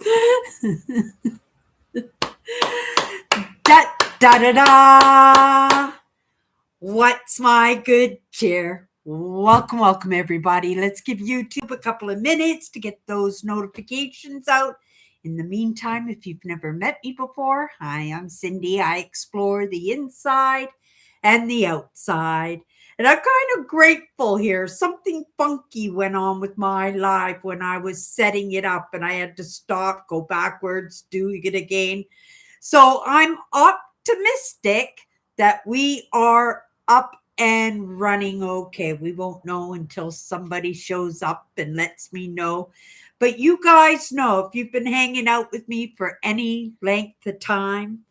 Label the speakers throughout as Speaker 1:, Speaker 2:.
Speaker 1: Da da da da. What's my good cheer? Welcome, welcome, everybody. Let's give YouTube a couple of minutes to get those notifications out. In the meantime, if you've never met me before, hi, I'm Cindy. I explore the inside and the outside. And I'm kind of grateful here. Something funky went on with my live when I was setting it up, and I had to stop, go backwards, do it again. So I'm optimistic that we are up and running okay. We won't know until somebody shows up and lets me know. But you guys know, if you've been hanging out with me for any length of time,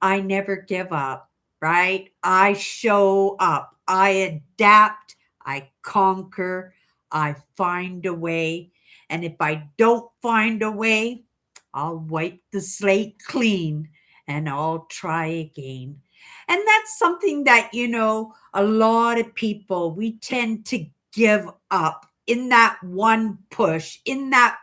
Speaker 1: I never give up, right? I show up, I adapt, I conquer, I find a way. And if I don't find a way, I'll wipe the slate clean and I'll try again. And that's something that, a lot of people, we tend to give up in that one push, in that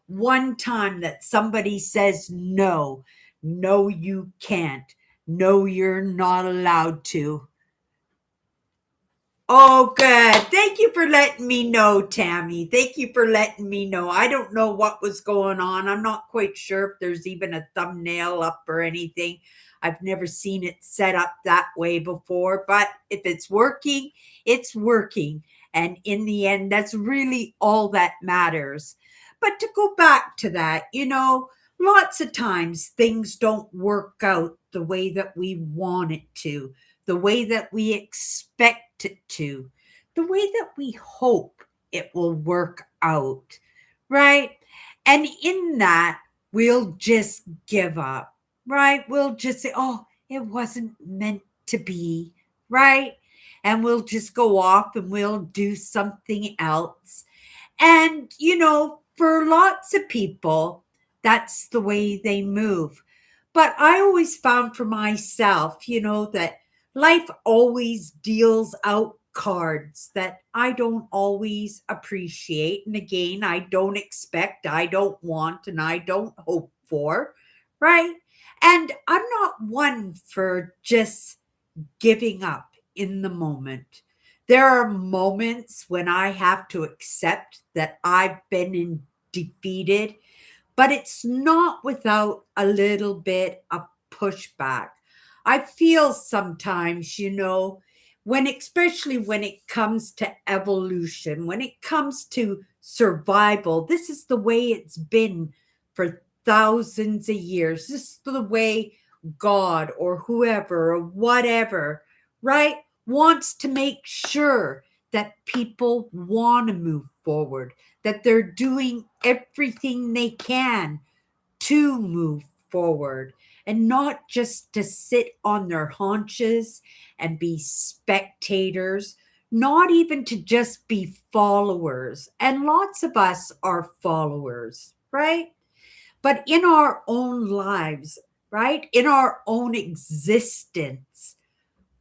Speaker 1: one time that somebody says no. No, you can't. No, you're not allowed to. Oh, good. Thank you for letting me know, Tammy. Thank you for letting me know. I don't know what was going on. I'm not quite sure if there's even a thumbnail up or anything. I've never seen it set up that way before, but if it's working, it's working. And in the end, that's really all that matters. But to go back to that, lots of times things don't work out the way that we want it to, the way that we expect it to, the way that we hope it will work out, right? And in that, we'll just give up, right? We'll just say, oh, it wasn't meant to be, right? And we'll just go off and we'll do something else. And, for lots of people, that's the way they move. But I always found for myself, that life always deals out cards that I don't always appreciate. And again, I don't expect, I don't want, and I don't hope for, right? And I'm not one for just giving up in the moment. There are moments when I have to accept that I've been defeated, but it's not without a little bit of pushback. I feel sometimes, especially when it comes to evolution, when it comes to survival, this is the way it's been for thousands of years. This is the way God or whoever or whatever, right, wants to make sure that people want to move forward, that they're doing everything they can to move forward and not just to sit on their haunches and be spectators, not even to just be followers. And lots of us are followers, right? But in our own lives, right? In our own existence,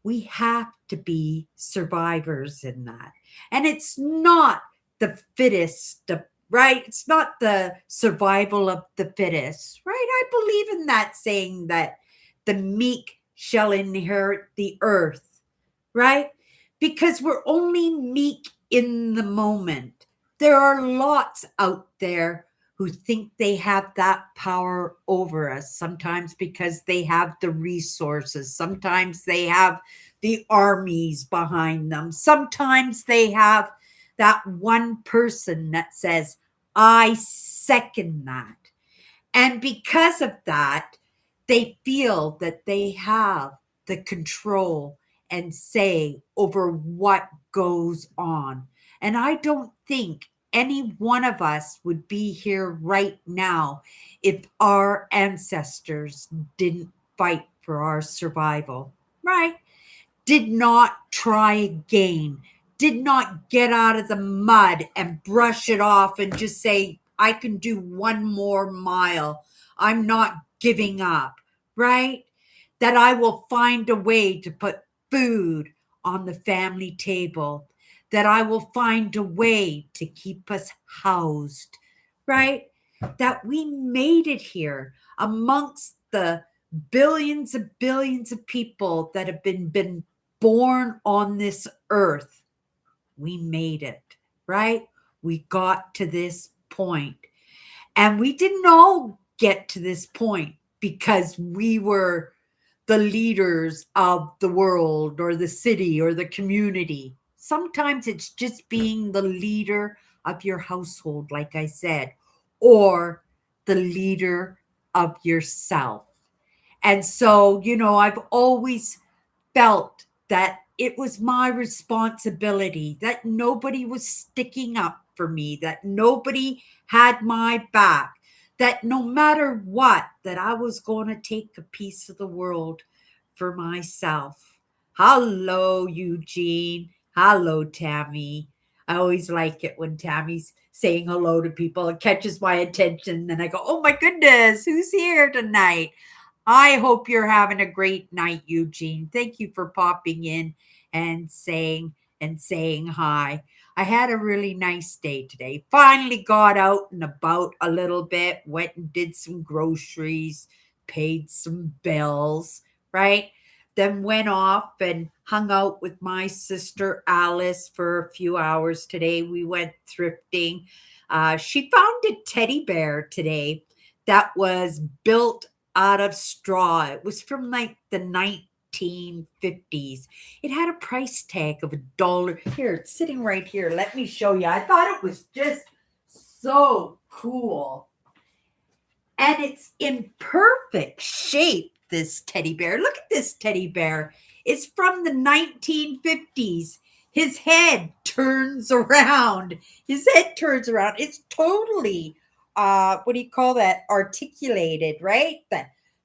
Speaker 1: we have to be survivors in that. And it's not the fittest, right? It's not the survival of the fittest, right? I believe in that saying that the meek shall inherit the earth, right? Because we're only meek in the moment. There are lots out there who think they have that power over us, sometimes because they have the resources, sometimes they have the armies behind them, sometimes they have that one person that says, I second that. And because of that, they feel that they have the control and say over what goes on. And I don't think any one of us would be here right now if our ancestors didn't fight for our survival, right? Did not try again, did not get out of the mud and brush it off and just say, I can do one more mile. I'm not giving up, right? That I will find a way to put food on the family table, that I will find a way to keep us housed, right? that we made it here amongst the billions of people that have been born on this earth. We made it, right? We got to this point. And we didn't all get to this point because we were the leaders of the world or the city or the community. Sometimes it's just being the leader of your household, like I said, or the leader of yourself. And so, I've always felt that it was my responsibility, that nobody was sticking up for me, that nobody had my back, that no matter what, that I was going to take a piece of the world for myself. Hello, Eugene. Hello, Tammy. I always like it when Tammy's saying hello to people. It catches my attention. Then I go, oh my goodness, who's here tonight? I hope you're having a great night, Eugene. Thank you for popping in and saying hi. I had a really nice day today. Finally got out and about a little bit, went and did some groceries, paid some bills, right? Then went off and hung out with my sister Alice for a few hours today. We went thrifting. She found a teddy bear today that was built out of straw. It was from like the 1950s. It had a price tag of $1. Here, it's sitting right here. Let me show you. I thought it was just so cool. And it's in perfect shape, this teddy bear. Look at this teddy bear. It's from the 1950s. His head turns around. His head turns around. It's totally what do you call that? Articulated, right?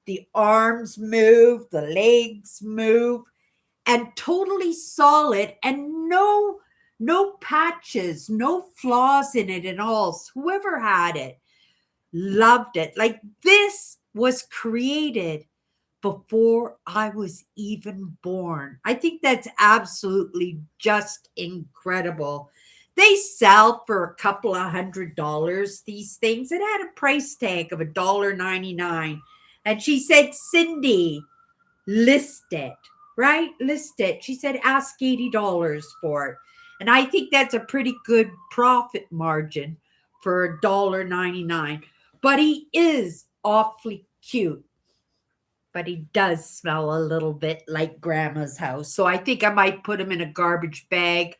Speaker 1: The arms move, the legs move, and totally solid, and no patches, no flaws in it at all. So whoever had it loved it. Like, this was created before I was even born. I think that's absolutely just incredible. They sell for a couple of $100, these things. It had a price tag of $1.99. And she said, Cindy, list it, right? List it. She said, ask $80 for it. And I think that's a pretty good profit margin for $1.99. But he is awfully cute. But he does smell a little bit like grandma's house. So I think I might put him in a garbage bag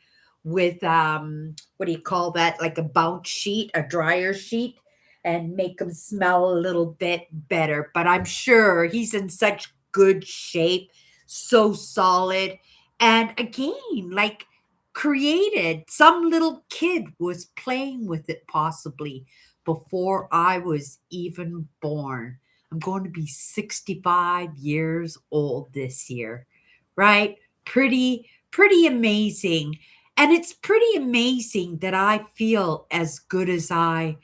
Speaker 1: with what do you call that? Like a bounce sheet, a dryer sheet, and make him smell a little bit better. But I'm sure he's in such good shape, so solid. And again, like, created, some little kid was playing with it possibly before I was even born. I'm going to be 65 years old this year, right? Pretty amazing. And it's pretty amazing that I feel as good as I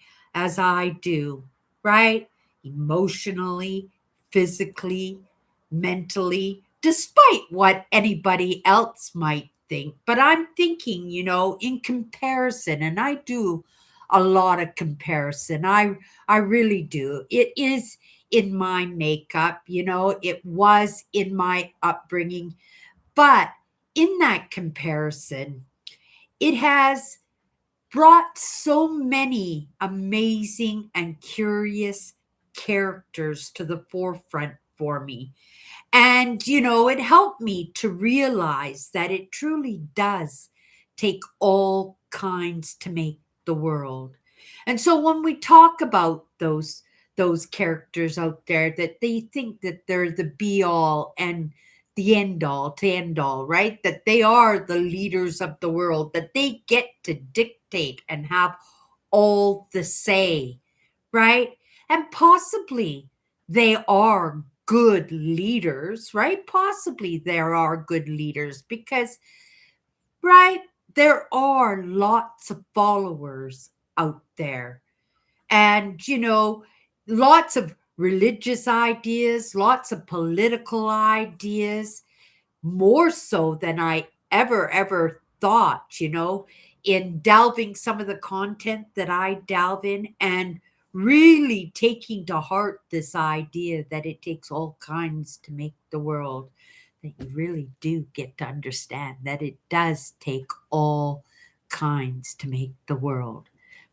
Speaker 1: do, right? Emotionally, physically, mentally, despite what anybody else might think. But I'm thinking, in comparison, and I do a lot of comparison. I really do. It is in my makeup, it was in my upbringing. But in that comparison, it has brought so many amazing and curious characters to the forefront for me. And, it helped me to realize that it truly does take all kinds to make the world. And so when we talk about those characters out there that they think that they're the be all and the end all to end all, right? That they are the leaders of the world, that they get to dictate and have all the say, right? And possibly they are good leaders, right? Possibly there are good leaders because, right, there are lots of followers out there. And, lots of religious ideas, lots of political ideas, more so than I ever thought, in delving some of the content that I delve in and really taking to heart this idea that it takes all kinds to make the world, that you really do get to understand that it does take all kinds to make the world.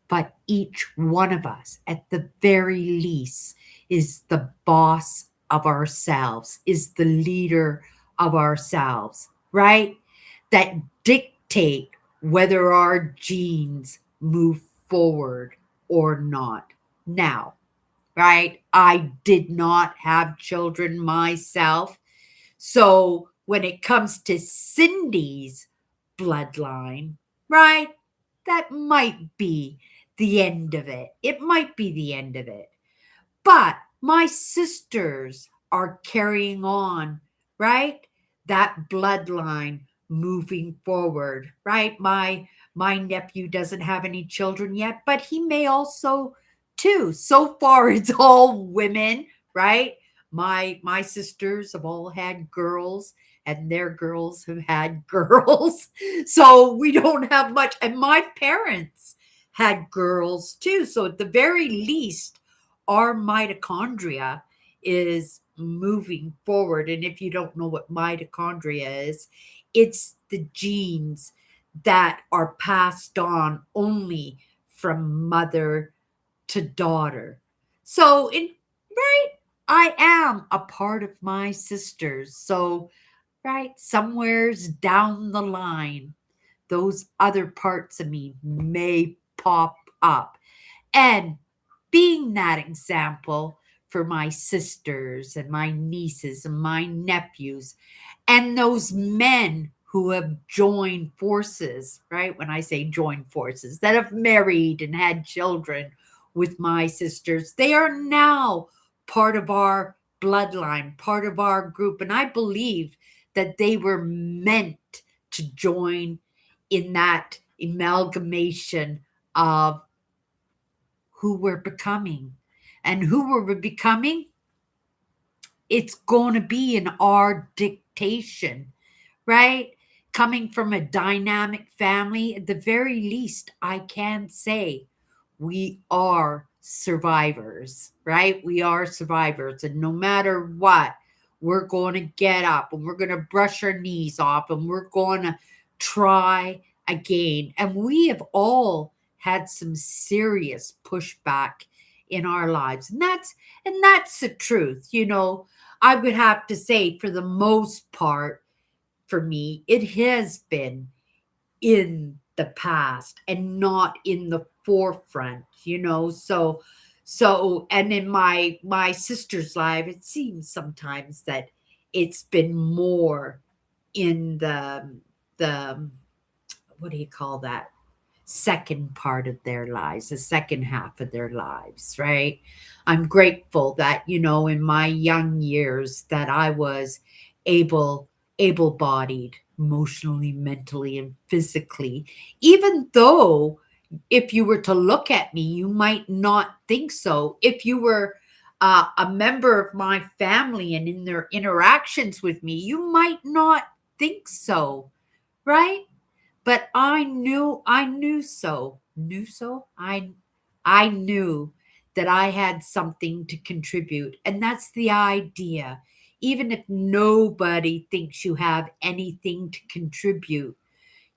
Speaker 1: But each one of us, at the very least, is the boss of ourselves, is the leader of ourselves, right? That dictate whether our genes move forward or not. Now, right? I did not have children myself. So when it comes to Cindy's bloodline, right? That might be the end of it. It might be the end of it. But my sisters are carrying on, right? That bloodline moving forward, right? My nephew doesn't have any children yet, but he may also too. So far it's all women, right? My sisters have all had girls and their girls have had girls. So we don't have much, and my parents had girls too. So at the very least our mitochondria is moving forward. And if you don't know what mitochondria is, it's the genes that are passed on only from mother to daughter. So, in right, I am a part of my sisters. So, right, somewheres down the line, those other parts of me may pop up. And being that example for my sisters and my nieces and my nephews and those men who have joined forces, right? When I say joined forces, that have married and had children with my sisters, they are now part of our bloodline, part of our group. And I believe that they were meant to join in that amalgamation of who we're becoming. And who we're becoming, it's going to be in our dictation, right? Coming from a dynamic family, at the very least, I can say we are survivors, right? We are survivors. And no matter what, we're going to get up and we're going to brush our knees off and we're going to try again. And we have all had some serious pushback in our lives. And that's the truth. I would have to say for the most part, for me, it has been in the past and not in the forefront. And in my sister's life, it seems sometimes that it's been more in the what do you call that, second part of their lives, the second half of their lives, right? I'm grateful that, in my young years that I was able able-bodied emotionally, mentally, and physically, even though if you were to look at me, you might not think so. If you were a member of my family and in their interactions with me, you might not think so, right? But I knew that I had something to contribute. And that's the idea. Even if nobody thinks you have anything to contribute,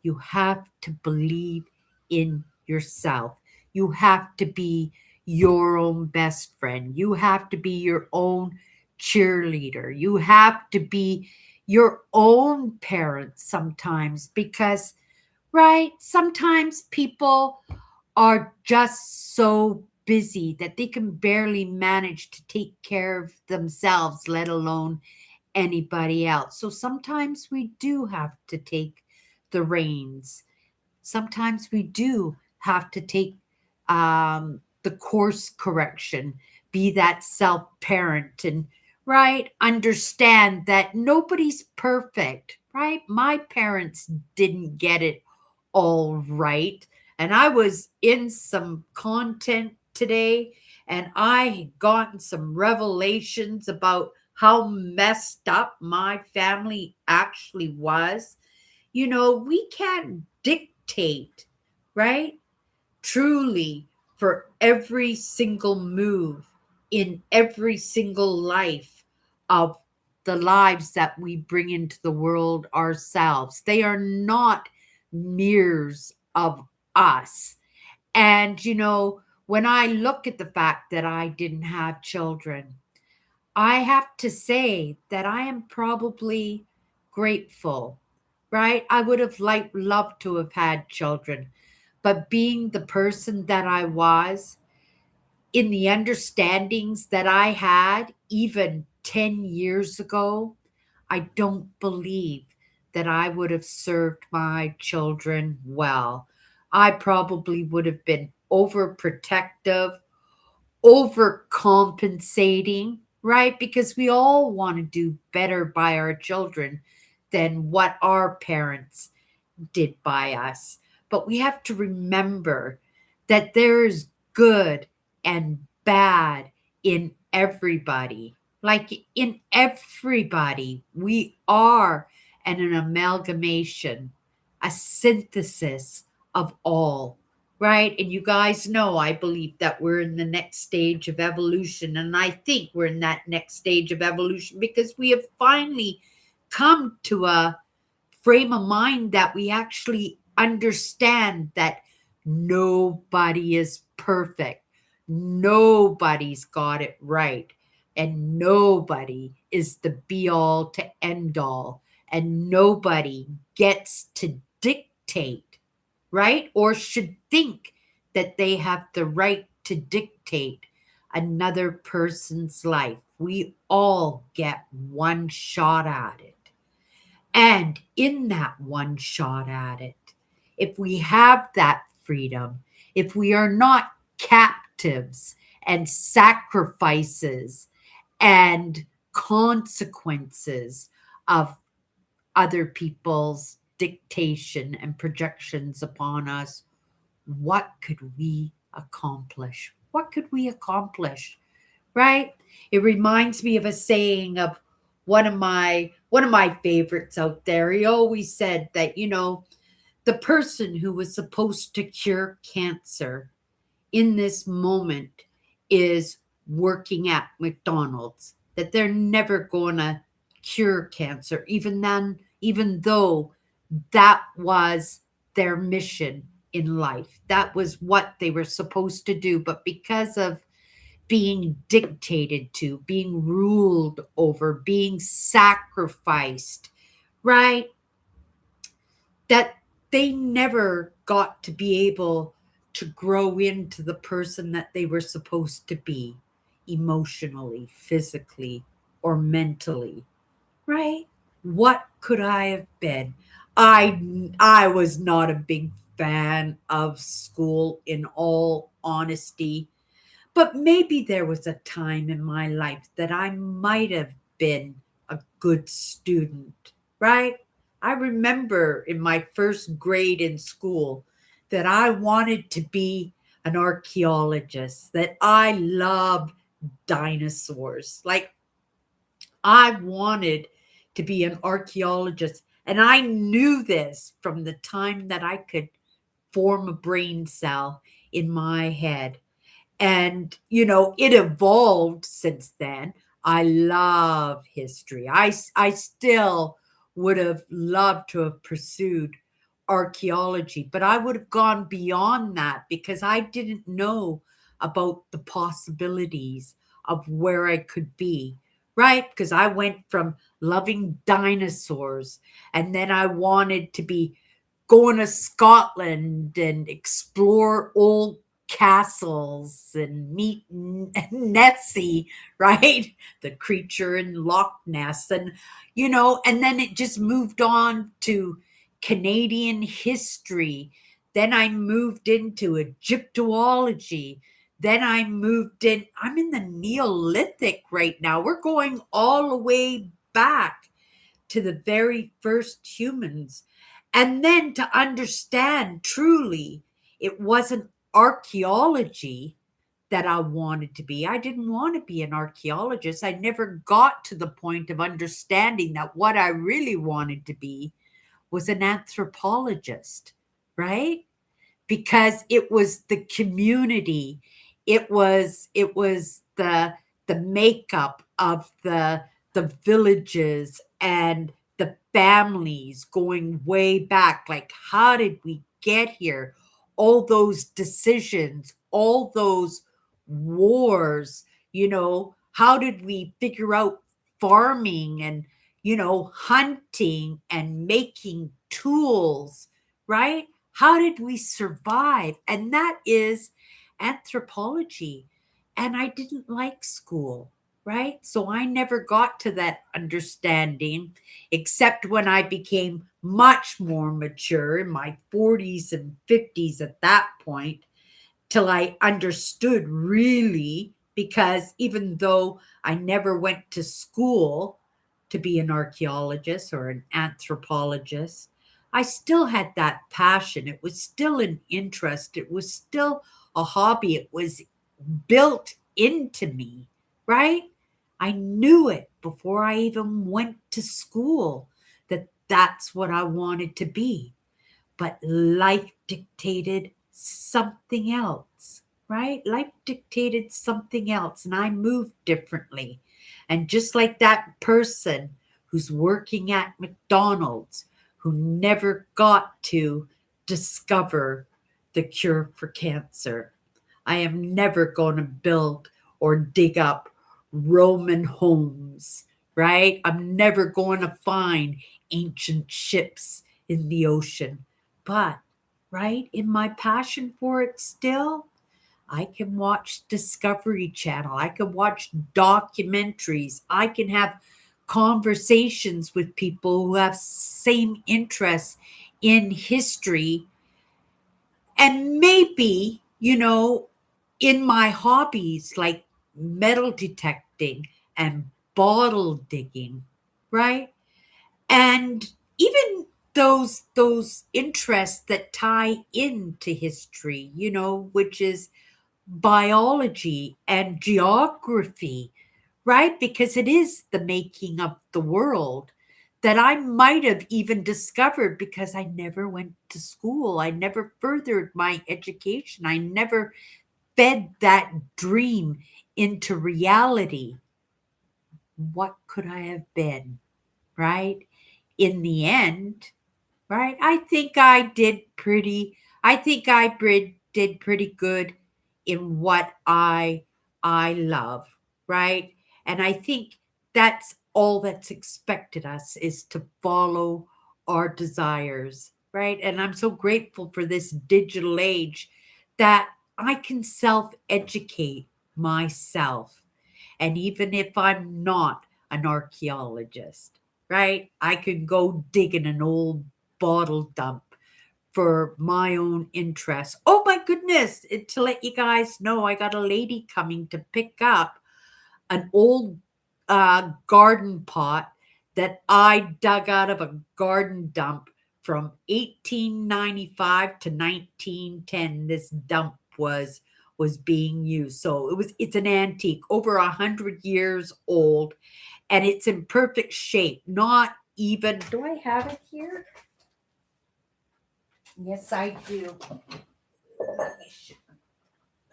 Speaker 1: you have to believe in yourself. You have to be your own best friend. You have to be your own cheerleader. You have to be your own parent sometimes because, right, sometimes people are just so busy that they can barely manage to take care of themselves, let alone anybody else. So sometimes we do have to take the reins. Sometimes we do have to take the course correction, be that self parent, and right, understand that nobody's perfect, right? My parents didn't get it all right. And I was in some content today and I had gotten some revelations about how messed up my family actually was. We can't dictate, right? Truly for every single move in every single life of the lives that we bring into the world ourselves. They are not mirrors of us. And, when I look at the fact that I didn't have children, I have to say that I am probably grateful, right? I would have loved to have had children, but being the person that I was, in the understandings that I had even 10 years ago, I don't believe that I would have served my children well. I probably would have been overprotective, overcompensating, right? Because we all want to do better by our children than what our parents did by us. But we have to remember that there is good and bad in everybody. Like in everybody, we are an amalgamation, a synthesis of all, right? And you guys know I believe that we're in the next stage of evolution. And I think we're in that next stage of evolution because we have finally come to a frame of mind that we actually understand that nobody is perfect. Nobody's got it right. And nobody is the be all to end all. And nobody gets to dictate, right? Or should think that they have the right to dictate another person's life. We all get one shot at it. And in that one shot at it, if we have that freedom, if we are not captives and sacrifices and consequences of other people's dictation and projections upon us, what could we accomplish? What could we accomplish? Right? It reminds me of a saying of one of my favorites out there. He always said that, the person who was supposed to cure cancer in this moment is working at McDonald's, that they're never going to cure cancer, even though that was their mission in life. That was what they were supposed to do. But because of being dictated to, being ruled over, being sacrificed, right? That they never got to be able to grow into the person that they were supposed to be emotionally, physically, or mentally, right? What could I have been? I was not a big fan of school, in all honesty. But maybe there was a time in my life that I might have been a good student, right? I remember in my first grade in school that I wanted to be an archaeologist, that I loved dinosaurs. Like, I wanted to be an archaeologist. And I knew this from the time that I could form a brain cell in my head. And, it evolved since then. I love history. I still would have loved to have pursued archaeology, but I would have gone beyond that because I didn't know about the possibilities of where I could be, right? Because I went from loving dinosaurs and then I wanted to be going to Scotland and explore old castles and meet Nessie, right? The creature in Loch Ness. And then it just moved on to Canadian history. Then I moved into Egyptology. Then I'm in the Neolithic right now. We're going all the way back to the very first humans. And then to understand truly, it wasn't archaeology that I wanted to be. I didn't want to be an archaeologist. I never got to the point of understanding that what I really wanted to be was an anthropologist, right? because it was the community. It was the makeup of the villages and the families going way back. Like, how did we get here? All those decisions, all those wars, how did we figure out farming and, hunting and making tools, right? How did we survive? And that is anthropology. And I didn't like school, right? So I never got to that understanding except when I became much more mature in my 40s and 50s at that point, till I understood really, because even though I never went to school to be an archaeologist or an anthropologist, I still had that passion. It was still an interest. It was still a hobby. It was built into me, right? I knew it before I even went to school that that's what I wanted to be. But life dictated something else, right? Life dictated something else, and I moved differently. And just like that person who's working at McDonald's, who never got to discover the cure for cancer, I am never going to build or dig up Roman homes, right? I'm never going to find ancient ships in the ocean. But, right, in my passion for it still, I can watch Discovery Channel. I can watch documentaries. I can have conversations with people who have same interests in history, and maybe, in my hobbies like metal detecting and bottle digging, right? And even those interests that tie into history, which is biology and geography, right? Because it is the making of the world that I might have even discovered because I never went to school. I never furthered my education. I never fed that dream into reality. What could I have been, right? In the end, right? I think I did pretty good in what I love, right? And I think that's all that's expected us is to follow our desires, right? And I'm so grateful for this digital age that I can self-educate myself. And even if I'm not an archaeologist, right? I could go dig in an old bottle dump for my own interest. Oh my goodness, to let you guys know, I got a lady coming to pick up an old garden pot that I dug out of a garden dump from 1895 to 1910. This dump was being used. So it's an antique, over 100 years old, and it's in perfect shape. Not even, do I have it here? Yes, I do. Let me show,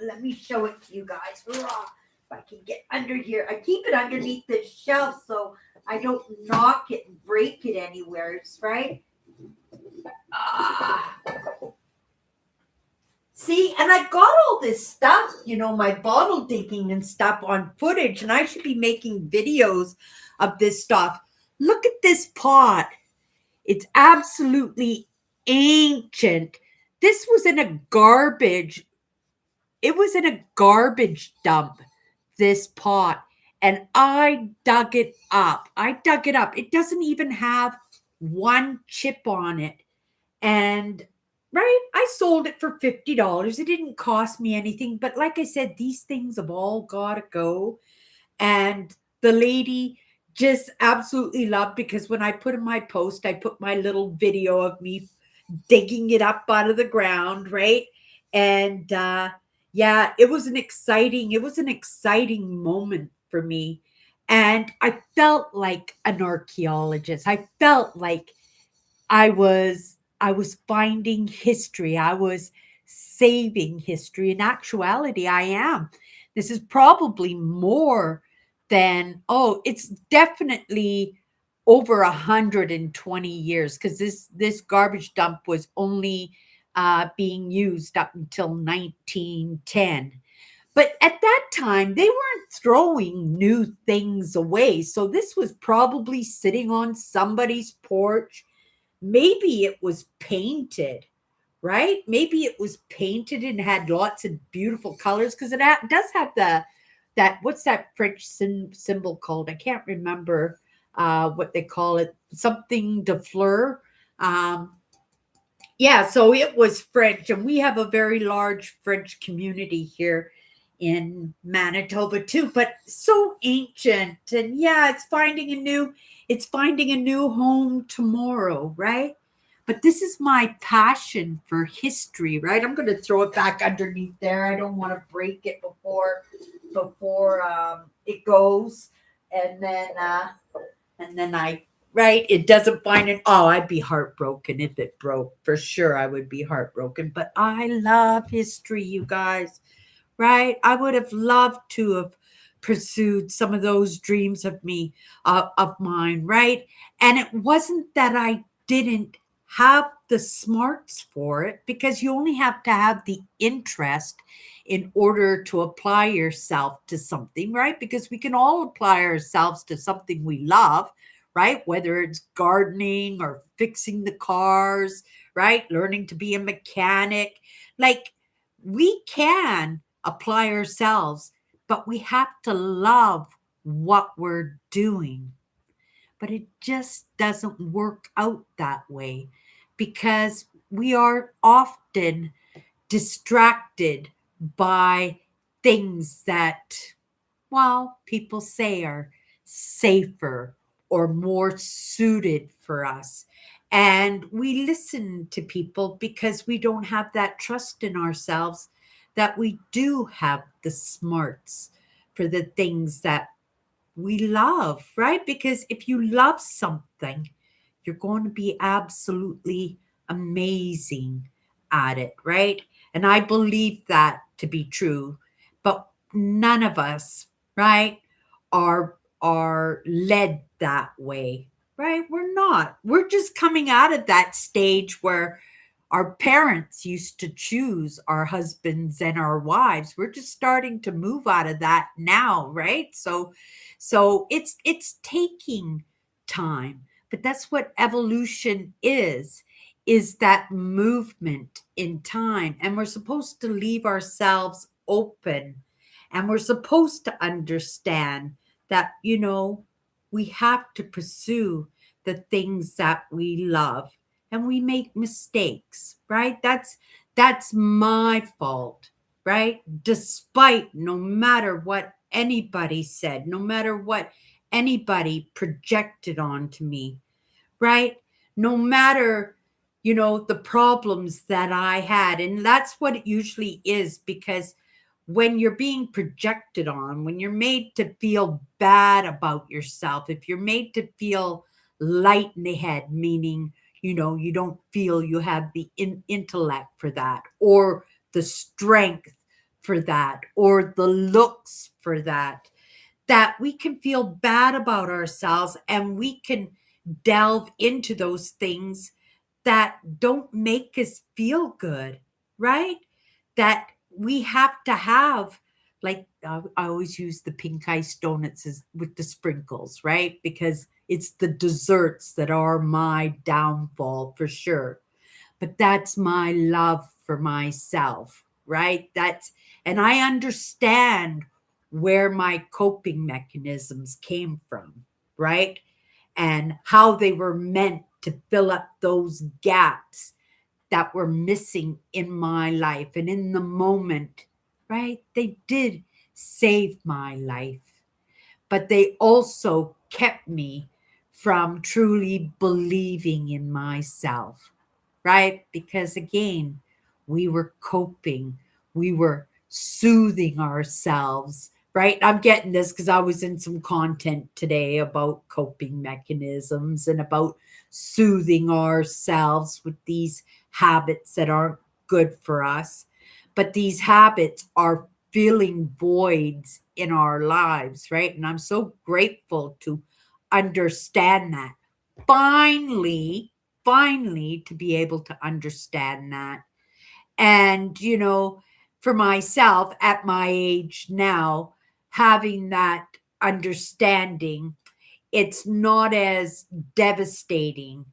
Speaker 1: let me show it to you guys. Hurrah. If I can get under here. I keep it underneath the shelf so I don't knock it and break it anywhere, right? Ah. See, and I got all this stuff, my bottle digging and stuff on footage, and I should be making videos of this stuff. Look at this pot. It's absolutely ancient. This was in a garbage. It was in a garbage dump, this pot. And I dug it up. It doesn't even have one chip on it. And right, I sold it for $50. It didn't cost me anything. But like I said, these things have all got to go. And the lady just absolutely loved, because when I put in my post, I put my little video of me digging it up out of the ground, right? And yeah, it was an exciting moment for me. And I felt like an archaeologist. I felt like I was finding history. I was saving history. In actuality, I am. This is probably more than, oh, it's definitely over 120 years, because this garbage dump was only being used up until 1910. But at that time, they weren't throwing new things away. So this was probably sitting on somebody's porch. Maybe it was painted, right? Maybe it was painted and had lots of beautiful colors, because does have that, what's that French symbol called? I can't remember what they call it. Something de fleur. Um, yeah, so it was French, and we have a very large French community here in Manitoba too, but so ancient. And yeah, it's finding a new home tomorrow, right? But this is my passion for history, right? I'm going to throw it back underneath there. I don't want to break it before it goes, and then I, right, it doesn't find it. Oh, I'd be heartbroken if it broke. For sure, I would be heartbroken. But I love history, you guys, right? I would have loved to have pursued some of those dreams of mine, right? And it wasn't that I didn't have the smarts for it, because you only have to have the interest in order to apply yourself to something, right? Because we can all apply ourselves to something we love, right? Whether it's gardening or fixing the cars, right? Learning to be a mechanic. Like, we can apply ourselves, but we have to love what we're doing. But it just doesn't work out that way, because we are often distracted by things that, well, people say are safer or more suited for us. And we listen to people because we don't have that trust in ourselves that we do have the smarts for the things that we love, right? Because if you love something, you're going to be absolutely amazing at it, right? And I believe that to be true. But none of us, right, are led that way, right? We're not. We're just coming out of that stage where our parents used to choose our husbands and our wives. We're just starting to move out of that now, right? So it's taking time, but that's what evolution is that movement in time. And we're supposed to leave ourselves open, and we're supposed to understand that, we have to pursue the things that we love, and we make mistakes, right? That's my fault, right? Despite, no matter what anybody said, no matter what anybody projected onto me, right? No matter, the problems that I had. And that's what it usually is, because when you're being projected on, when you're made to feel bad about yourself, if you're made to feel light in the head, meaning, you don't feel you have the intellect for that, or the strength for that, or the looks for that, that we can feel bad about ourselves, and we can delve into those things that don't make us feel good, right? That we have to have, like, I always use the pink ice donuts with the sprinkles, right? Because it's the desserts that are my downfall for sure. But that's my love for myself, right? And I understand where my coping mechanisms came from, right? And how they were meant to fill up those gaps that were missing in my life. And in the moment, right, they did save my life, but they also kept me from truly believing in myself, right? Because again, we were coping, we were soothing ourselves, right? I'm getting this because I was in some content today about coping mechanisms and about soothing ourselves with these habits that aren't good for us. But these habits are filling voids in our lives, right? And I'm so grateful to understand that. Finally, finally, to be able to understand that. And, for myself at my age now, having that understanding, it's not as devastating,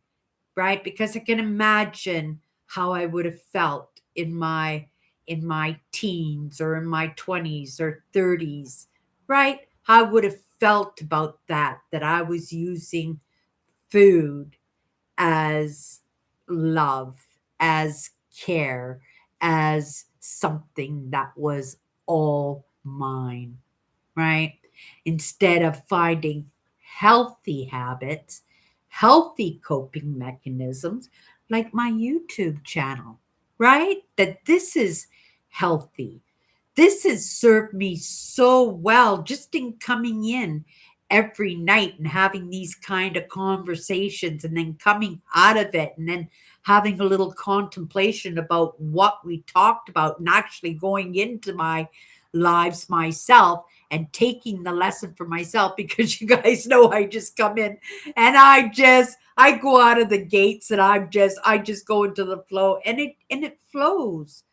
Speaker 1: right? Because I can imagine how I would have felt in my teens or in my 20s or 30s, right? How I would have felt about that I was using food as love, as care, as something that was all mine, right? Instead of finding healthy habits, healthy coping mechanisms like my YouTube channel, right? That this is healthy. This has served me so well just in coming in every night and having these kind of conversations and then coming out of it and then having a little contemplation about what we talked about and actually going into my lives myself and taking the lesson for myself because you guys know I just come in and I go out of the gates and I just go into the flow and it flows.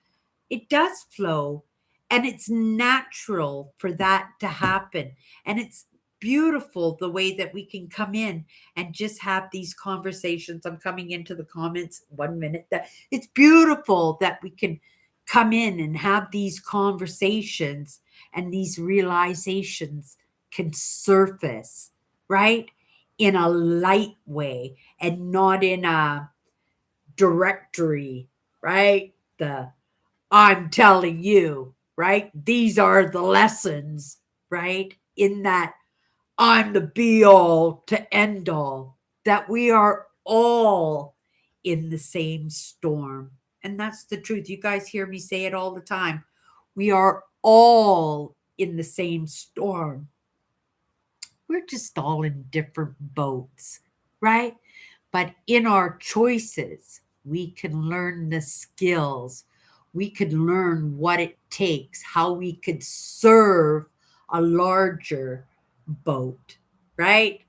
Speaker 1: It does flow, and it's natural for that to happen. And it's beautiful the way that we can come in and just have these conversations. I'm coming into the comments 1 minute. That it's beautiful that we can come in and have these conversations and these realizations can surface, right? In a light way and not in a directory, right? The I'm telling you, right? These are the lessons, right? In that I'm the be all to end all, that we are all in the same storm. And that's the truth. You guys hear me say it all the time. We are all in the same storm. We're just all in different boats, right? But in our choices, we can learn the skills. We could learn what it takes, how we could serve a larger boat, right?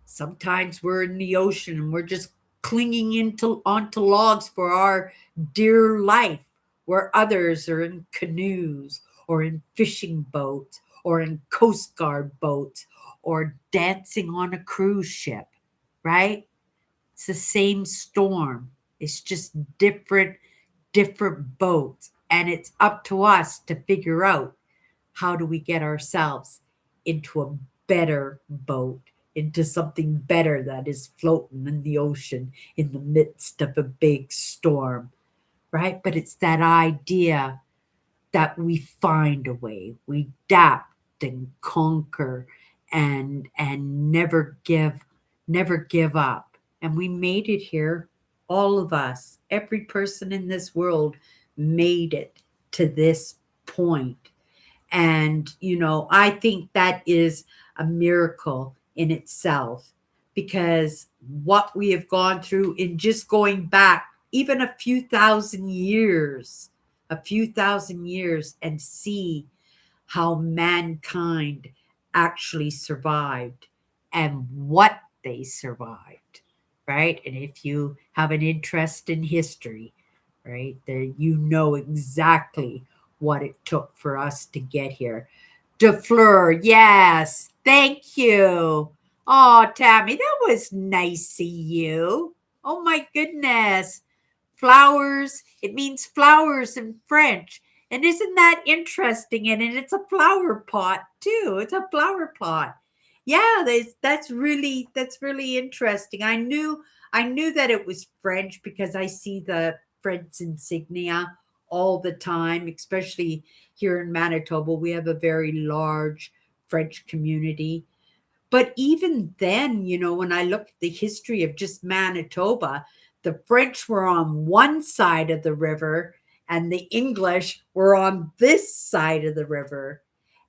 Speaker 1: Sometimes we're in the ocean and we're just clinging onto logs for our dear life, where others are in canoes or in fishing boats or in Coast Guard boats or dancing on a cruise ship, right? It's the same storm. It's just different boats. And it's up to us to figure out how do we get ourselves into a better boat, into something better that is floating in the ocean in the midst of a big storm, right? But it's that idea that we find a way, we adapt and conquer and never give up. And we made it here, all of us, every person in this world made it to this point. And, I think that is a miracle in itself because what we have gone through in just going back even a few thousand years, and see how mankind actually survived and what they survived, right? And if you have an interest in history, right, there you know exactly what it took for us to get here. DeFleur, yes, thank you. Oh, Tammy, that was nice of you. Oh my goodness. Flowers, it means flowers in French. And isn't that interesting? And it's a flower pot too. It's a flower pot. Yeah, that's really interesting. I knew that it was French because I see the French insignia all the time, especially here in Manitoba. We have a very large French community. But even then, when I look at the history of just Manitoba, the French were on one side of the river and the English were on this side of the river.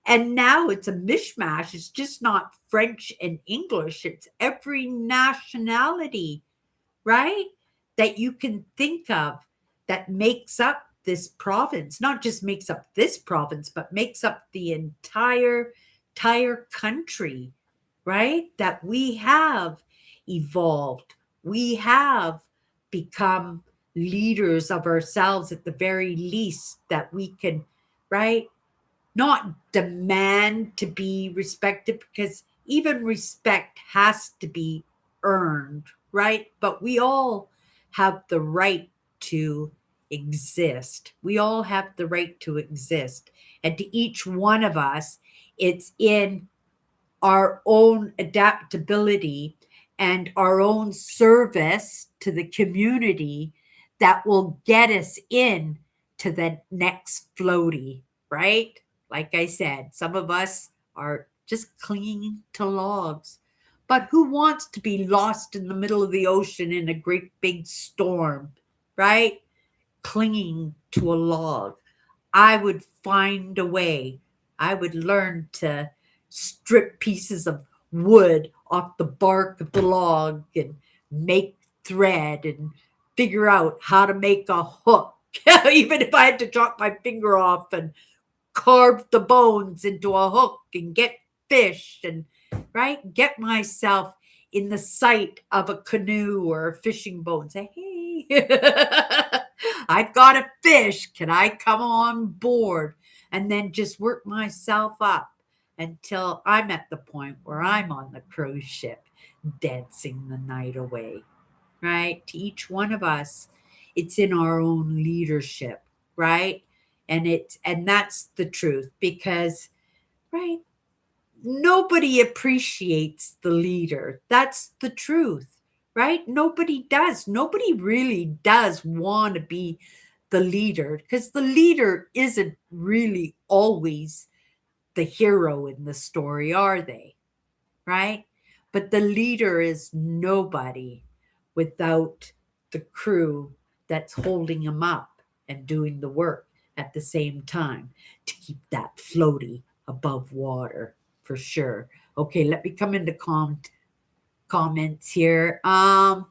Speaker 1: And now it's a mishmash. It's just not French and English, it's every nationality, right? That you can think of that makes up this province, not just makes up this province, but makes up the entire country, right? That we have evolved. We have become leaders of ourselves at the very least, that we can, right? Not demand to be respected, because even respect has to be earned, right? But we all have the right to exist. We all have the right to exist. And to each one of us, it's in our own adaptability and our own service to the community that will get us in to the next floaty, right? Like I said, some of us are just clinging to logs. But who wants to be lost in the middle of the ocean in a great big storm, right? Clinging to a log. I would find a way. I would learn to strip pieces of wood off the bark of the log and make thread and figure out how to make a hook. Even if I had to chop my finger off and carve the bones into a hook and get fish and, right, get myself in the sight of a canoe or a fishing boat and say, hey, I've got a fish. Can I come on board? And then just work myself up until I'm at the point where I'm on the cruise ship dancing the night away, right? To each one of us, it's in our own leadership, right? And that's the truth, because, right, nobody appreciates the leader. That's the truth, right? Nobody does. Nobody really does want to be the leader, because the leader isn't really always the hero in the story, are they? Right? But the leader is nobody without the crew that's holding him up and doing the work at the same time to keep that floaty above water, for sure. Okay, let me come into comments here. Uh,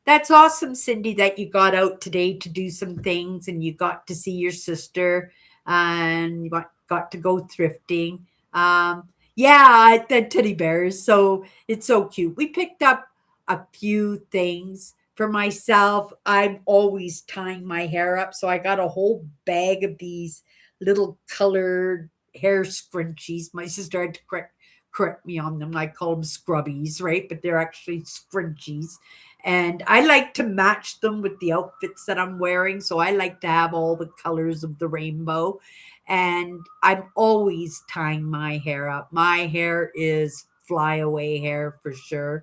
Speaker 1: that's awesome, Cindy, that you got out today to do some things and you got to see your sister and you got to go thrifting. Yeah, the teddy bears. So it's so cute. We picked up a few things for myself. I'm always tying my hair up. So I got a whole bag of these little colored hair scrunchies. My sister had to correct me on them. I call them scrubbies, right? But they're actually scrunchies. And I like to match them with the outfits that I'm wearing. So I like to have all the colors of the rainbow. And I'm always tying my hair up. My hair is flyaway hair for sure.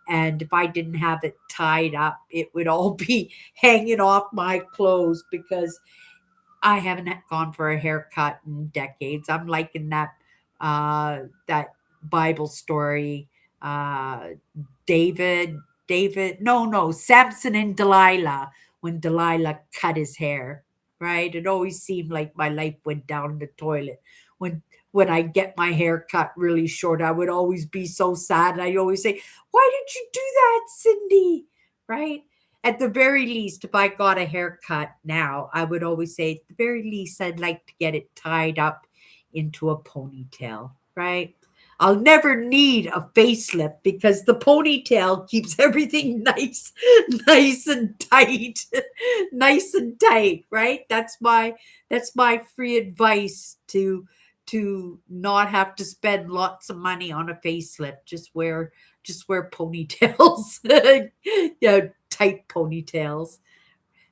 Speaker 1: And if I didn't have it tied up, it would all be hanging off my clothes, because I haven't gone for a haircut in decades. I'm liking that Bible story. Uh, no, Samson and Delilah, when Delilah cut his hair, right? It always seemed like my life went down the toilet. When when I get my hair cut really short, I would always be so sad. And I'd always say, why did you do that, Cindy? Right? At the very least, if I got a haircut now, I would always say, at the very least, I'd like to get it tied up into a ponytail, right? I'll never need a facelift because the ponytail keeps everything nice and tight, nice and tight, right? That's my free advice to not have to spend lots of money on a facelift. Just wear ponytails, tight ponytails.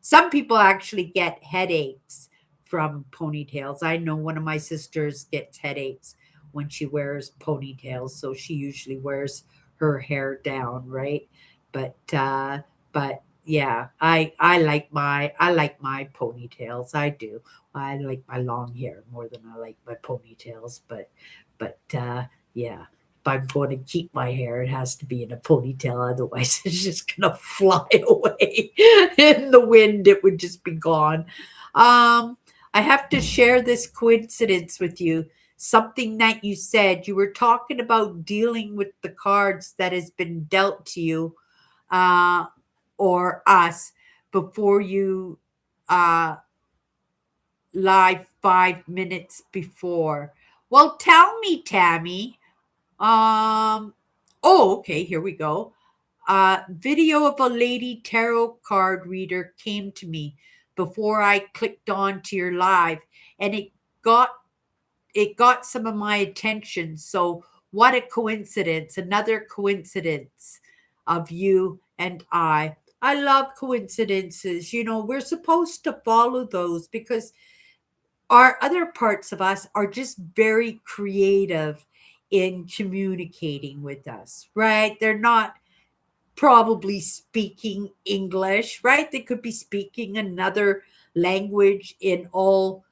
Speaker 1: Some people actually get headaches from ponytails. I know one of my sisters gets headaches when she wears ponytails, so she usually wears her hair down, right? But yeah, I like my ponytails. I do. I like my long hair more than I like my ponytails, but yeah. If I'm going to keep my hair, it has to be in a ponytail. Otherwise, it's just going to fly away in the wind. It would just be gone. I have to share this coincidence with you. Something that you said. You were talking about dealing with the cards that has been dealt to you, uh, or us, before you. uh, live 5 minutes before. Well, tell me, Tammy. Oh, okay, here we go. Video of a lady tarot card reader came to me before I clicked on to your live, and got it got some of my attention. So what a coincidence! Another coincidence of you and I. I love coincidences. You know, we're supposed to follow those because our other parts of us are just very creative in communicating with us, right? They're not probably speaking English, right? They could be speaking another language in all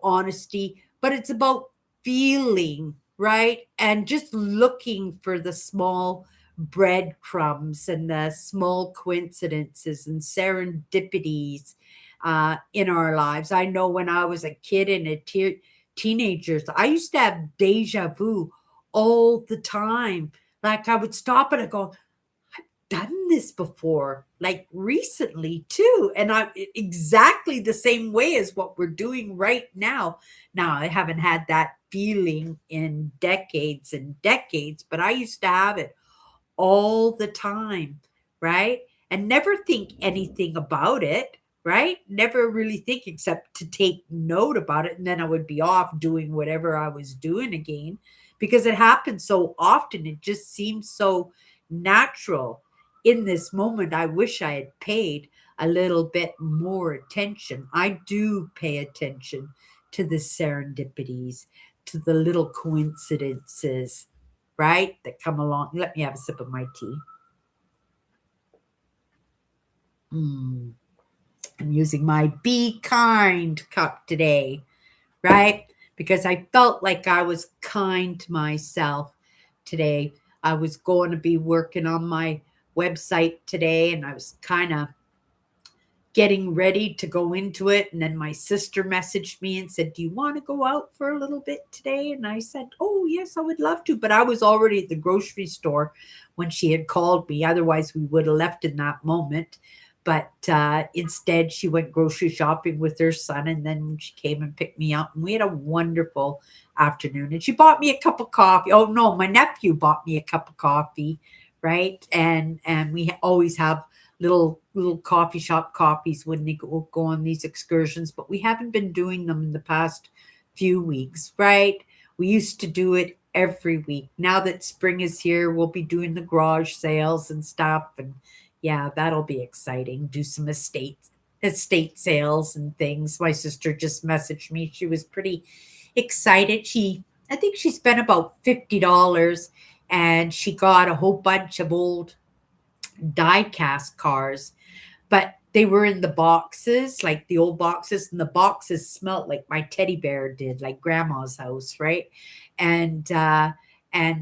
Speaker 1: honesty, but it's about feeling, right? And just looking for the small breadcrumbs and the small coincidences and serendipities in our lives. I know when I was a kid and teenager, I used to have deja vu all the time. Like I would stop and I go, done this before, like recently too. And exactly the same way as what we're doing right now. Now, I haven't had that feeling in decades and decades, but I used to have it all the time, right? And never think anything about it, right? Never really think except to take note about it. And then I would be off doing whatever I was doing again because it happens so often. It just seems so natural. In this moment, I wish I had paid a little bit more attention. I do pay attention to the serendipities, to the little coincidences, right? That come along. Let me have a sip of my tea. Mm. I'm using my Be Kind cup today, right? Because I felt like I was kind to myself today. I was going to be working on my website today and I was kind of getting ready to go into it. And then my sister messaged me and said, "Do you want to go out for a little bit today?" And I said, "Oh, yes, I would love to." But I was already at the grocery store when she had called me. Otherwise, we would have left in that moment. But instead, she went grocery shopping with her son. And then she came and picked me up. And we had a wonderful afternoon. And she bought me a cup of coffee. Oh, no, my nephew bought me a cup of coffee. Right. And we always have little coffee shop coffees when they go on these excursions, but we haven't been doing them in the past few weeks, right? We used to do it every week. Now that spring is here, we'll be doing the garage sales and stuff, and yeah, that'll be exciting. Do some estate sales and things. My sister just messaged me. She was pretty excited. I think she spent about $50 and she got a whole bunch of old die cast cars, but they were in the boxes, like the old boxes, and the boxes smelt like my teddy bear did, like grandma's house, right? And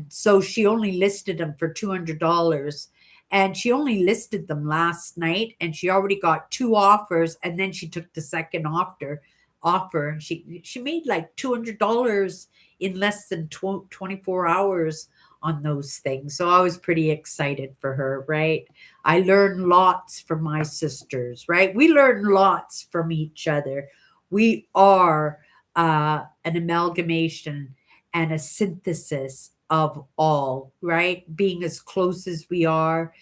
Speaker 1: so she only listed them for $200. And she only listed them last night, and she already got two offers, and then she took the second offer. She made like $200 in less than 24 hours on those things. So I was pretty excited for her, right? I learn lots from my sisters, right? We learn lots from each other. We are an amalgamation and a synthesis of all, right? Being as close as we are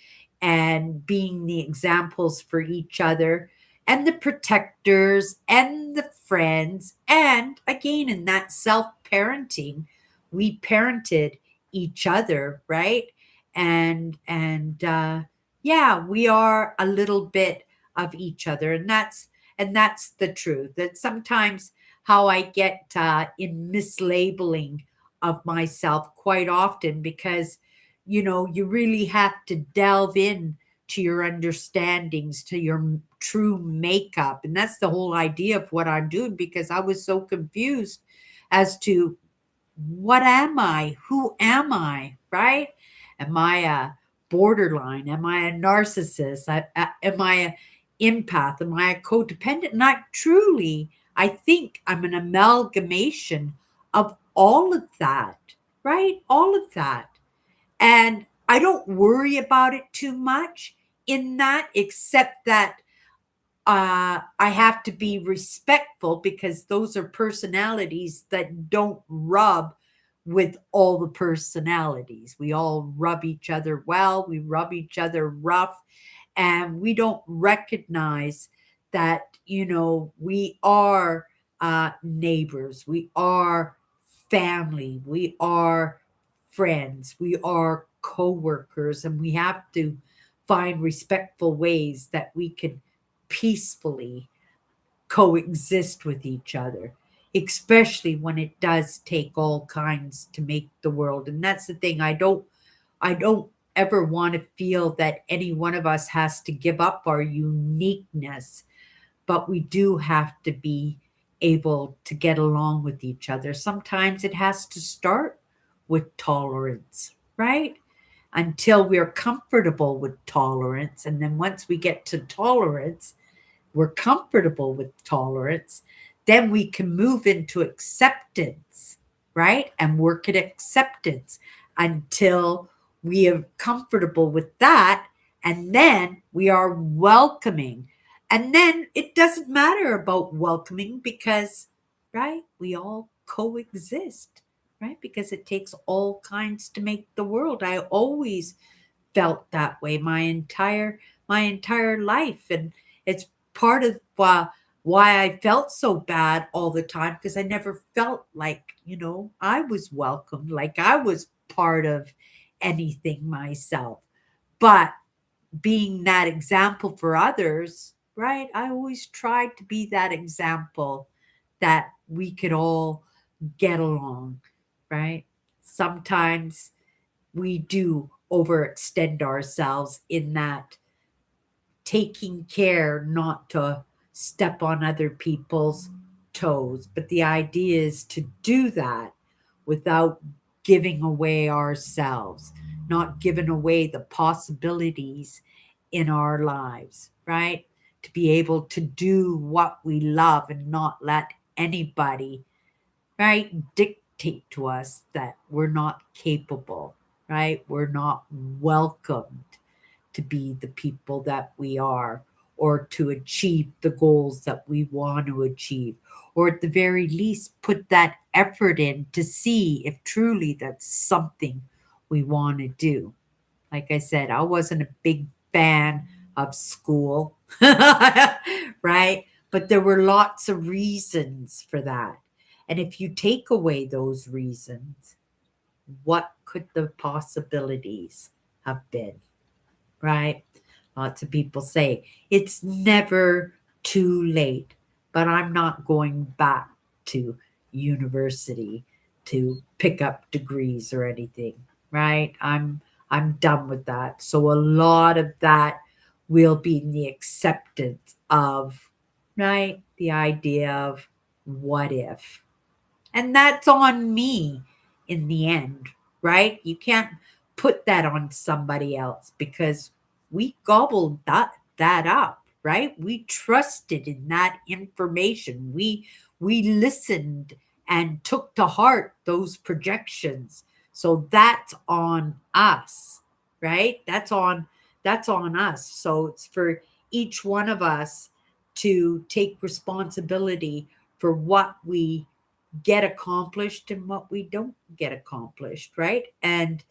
Speaker 1: and being the examples for each other and the protectors and the friends. And again, in that self parenting, we parented each other, right? And yeah, we are a little bit of each other, and that's the truth. That sometimes how I get in mislabeling of myself quite often, because you really have to delve in to your understandings, to your true makeup. And that's the whole idea of what I'm doing, because I was so confused as to what am I? Who am I? Right? Am I a borderline? Am I a narcissist? Am I an empath? Am I a codependent? Not truly. I think I'm an amalgamation of all of that, right? All of that. And I don't worry about it too much in that, except that I have to be respectful because those are personalities that don't rub with all the personalities. We all rub each other well, we rub each other rough, and we don't recognize that, we are neighbors, we are family, we are friends, we are co-workers, and we have to find respectful ways that we can peacefully coexist with each other, especially when it does take all kinds to make the world. And that's the thing. I don't ever want to feel that any one of us has to give up our uniqueness, but we do have to be able to get along with each other. Sometimes it has to start with tolerance, right? Until we're comfortable with tolerance. And then once we get to tolerance, we're comfortable with tolerance, then we can move into acceptance, right? And work at acceptance until we are comfortable with that. And then we are welcoming. And then it doesn't matter about welcoming because, right, we all coexist, right? Because it takes all kinds to make the world. I always felt that way my entire life, and it's part of why I felt so bad all the time because I never felt like I was welcomed, like I was part of anything myself. But being that example for others, right, I always tried to be that example that we could all get along, right? Sometimes we do overextend ourselves in that taking care not to step on other people's toes. But the idea is to do that without giving away ourselves, not giving away the possibilities in our lives, right? To be able to do what we love and not let anybody, right, dictate to us that we're not capable, right? We're not welcomed to be the people that we are, or to achieve the goals that we want to achieve, or at the very least put that effort in to see if truly that's something we want to do. Like I said, I wasn't a big fan of school, right? But there were lots of reasons for that. And if you take away those reasons, what could the possibilities have been, right? Lots of people say it's never too late, but I'm not going back to university to pick up degrees or anything, right? I'm done with that. So a lot of that will be in the acceptance of, right, the idea of what if. And that's on me in the end, right? You can't put that on somebody else because we gobbled that up, right? We trusted in that information. We listened and took to heart those projections. So that's on us, right? That's on us. So it's for each one of us to take responsibility for what we get accomplished and what we don't get accomplished, right? And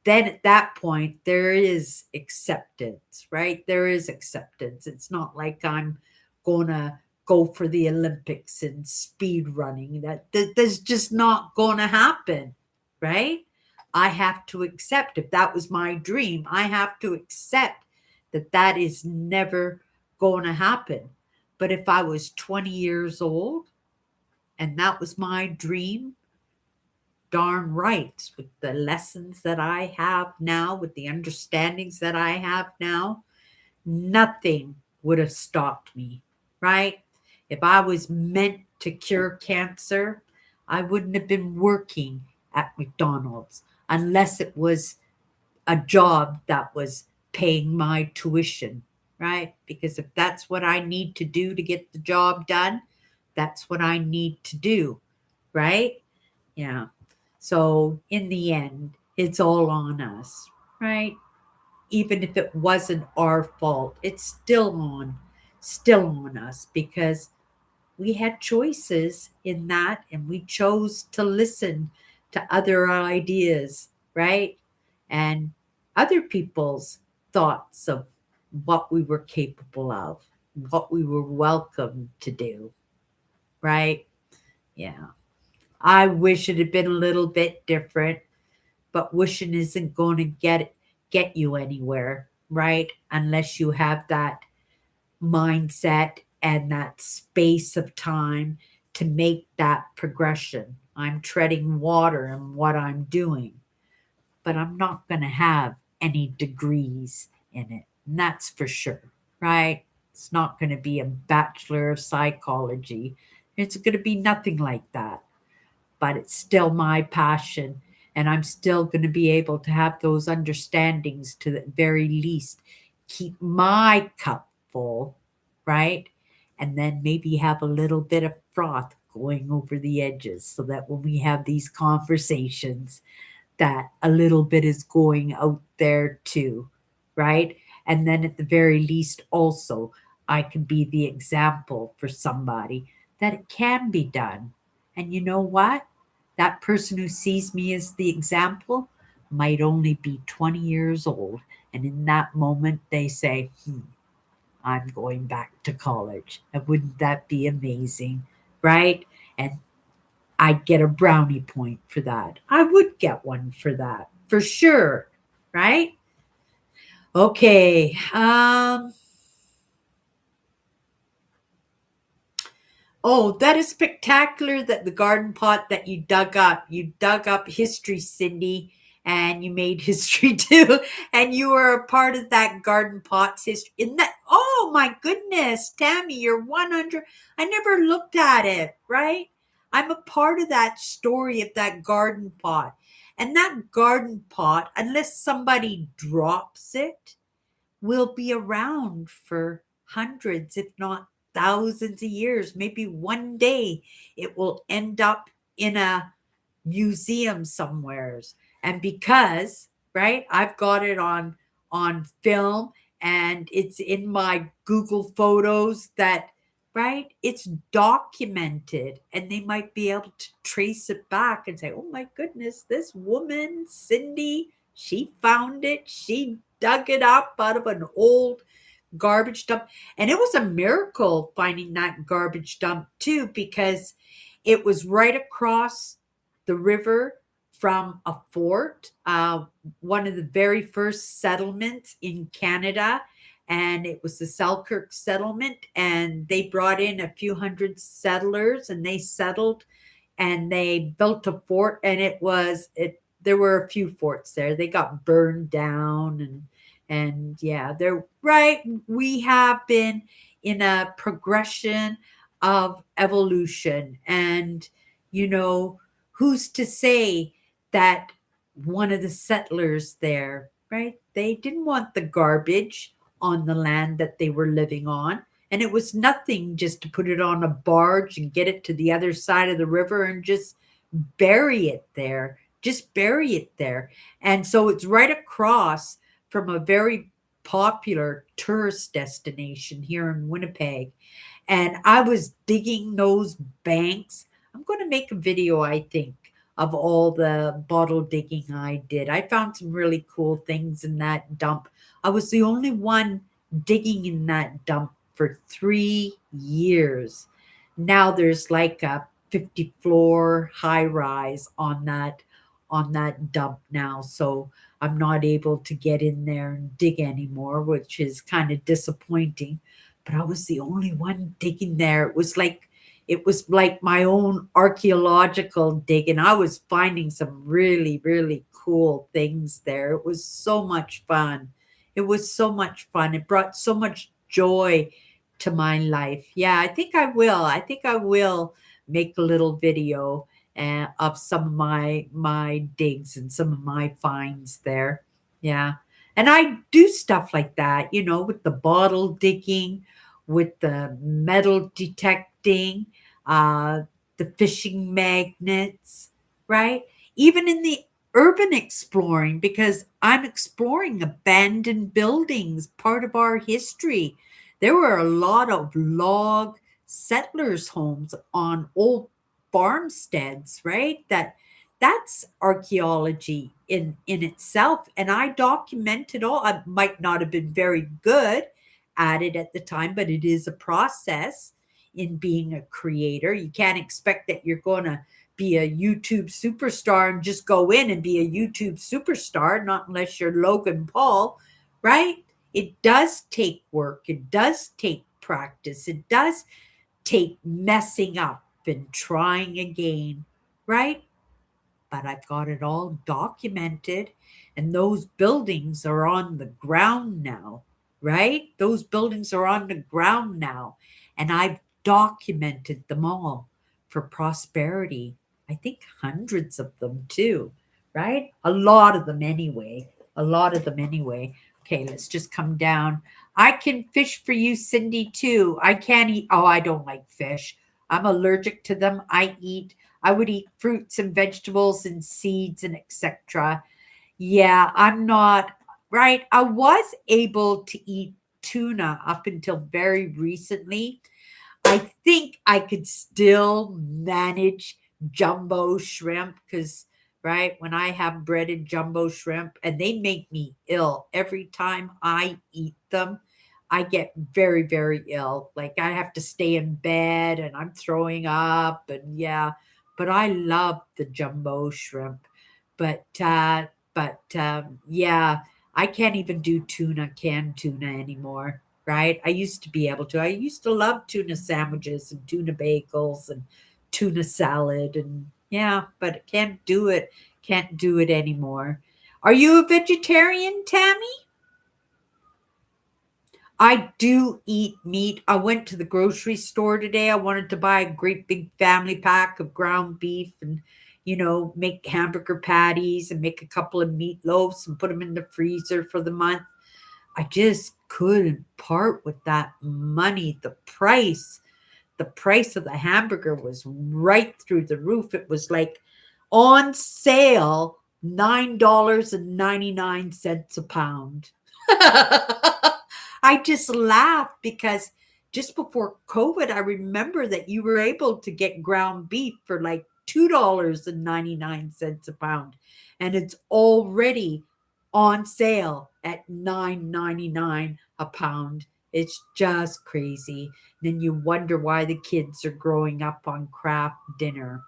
Speaker 1: then at that point, there is acceptance, right? There is acceptance. It's not like I'm going to go for the Olympics and speed running. That's just not going to happen, right? I have to accept if that was my dream, I have to accept that that is never going to happen. But if I was 20 years old and that was my dream, darn right, with the lessons that I have now, with the understandings that I have now, nothing would have stopped me, right? If I was meant to cure cancer, I wouldn't have been working at McDonald's unless it was a job that was paying my tuition, right? Because if that's what I need to do to get the job done, that's what I need to do, right? Yeah. So in the end, it's all on us, right? Even if it wasn't our fault, it's still on still on us because we had choices in that and we chose to listen to other ideas, right? And other people's thoughts of what we were capable of, what we were welcome to do, right? Yeah. I wish it had been a little bit different, but wishing isn't going to get you anywhere, right? Unless you have that mindset and that space of time to make that progression. I'm treading water in what I'm doing, but I'm not going to have any degrees in it. And that's for sure, right? It's not going to be a bachelor of psychology. It's going to be nothing like that, but it's still my passion. And I'm still going to be able to have those understandings to the very least, keep my cup full, right? And then maybe have a little bit of froth going over the edges so that when we have these conversations, that a little bit is going out there too, right? And then at the very least, also, I can be the example for somebody that it can be done. And you know what? That person who sees me as the example might only be 20 years old. And in that moment, they say, I'm going back to college. And wouldn't that be amazing? Right? And I'd get a brownie point for that. I would get one for that, for sure. Right? Okay. Oh, that is spectacular that the garden pot that you dug up. You dug up history, Cindy, and you made history too. And you were a part of that garden pot's history. In that, oh my goodness, Tammy, you're 100. I never looked at it, right? I'm a part of that story of that garden pot. And that garden pot, unless somebody drops it, will be around for hundreds, if not thousands of years. Maybe one day it will end up in a museum somewheres. And because, right, I've got it on film and it's in my Google Photos that right, it's documented and they might be able to trace it back and say, "Oh my goodness, this woman, Cindy, she found it. She dug it up out of an old garbage dump." And it was a miracle finding that garbage dump too, because it was right across the river from a fort, one of the very first settlements in Canada. And it was the Selkirk settlement. And they brought in a few hundred settlers and they settled and they built a fort. And there were a few forts there. They got burned down and yeah, they're right. We have been in a progression of evolution. And, you know, who's to say that one of the settlers there, right? They didn't want the garbage on the land that they were living on. And it was nothing just to put it on a barge and get it to the other side of the river and just bury it there. Just bury it there. And so it's right across from a very popular tourist destination here in Winnipeg. And I was digging those banks. I'm going to make a video, I think, of all the bottle digging I did. I found some really cool things in that dump. I was the only one digging in that dump for 3 years. Now there's like a 50 floor high rise on that dump now. So I'm not able to get in there and dig anymore, which is kind of disappointing. But I was the only one digging there. It was like my own archaeological dig, and I was finding some really, really cool things there. It was so much fun. It was so much fun. It brought so much joy to my life. Yeah, I think I will. I think I will make a little video of some of my digs and some of my finds there. Yeah. And I do stuff like that, with the bottle digging, with the metal detecting, uh, the fishing magnets, right? Even in the urban exploring, because I'm exploring abandoned buildings, part of our history There were a lot of log settlers' homes on old farmsteads, right? That's archaeology in itself. And I documented all. I might not have been very good at it at the time, but it is a process in being a creator. You can't expect that you're going to be a YouTube superstar and just go in and be a YouTube superstar, not unless you're Logan Paul, right? It does take work. It does take practice. It does take messing up and trying again, right? But I've got it all documented. And those buildings are on the ground now, right? Those buildings are on the ground now. And I've documented them all for prosperity. I think hundreds of them too, right? A lot of them anyway. A lot of them anyway. Okay, let's just come down. I can fish for you, Cindy, too. I can't eat. Oh, I don't like fish. I'm allergic to them. I would eat fruits and vegetables and seeds and etc. Yeah, I'm not right. I was able to eat tuna up until very recently. I think I could still manage jumbo shrimp because, right, when I have breaded jumbo shrimp and they make me ill every time I eat them, I get very, very ill. Like I have to stay in bed and I'm throwing up and yeah, but I love the jumbo shrimp. But yeah, I can't even do canned tuna anymore, right? I used to be able to. I used to love tuna sandwiches and tuna bagels and tuna salad and yeah, but I can't do it. Can't do it anymore. Are you a vegetarian, Tammy? I do eat meat. I went to the grocery store today. I wanted to buy a great big family pack of ground beef and, make hamburger patties and make a couple of meatloaves and put them in the freezer for the month. I just couldn't part with that money. The price of the hamburger was right through the roof. It was like on sale, $9.99 a pound. I just laughed because just before COVID, I remember that you were able to get ground beef for like $2.99 a pound. And it's already on sale at $9.99 a pound. It's just crazy. Then you wonder why the kids are growing up on craft dinner,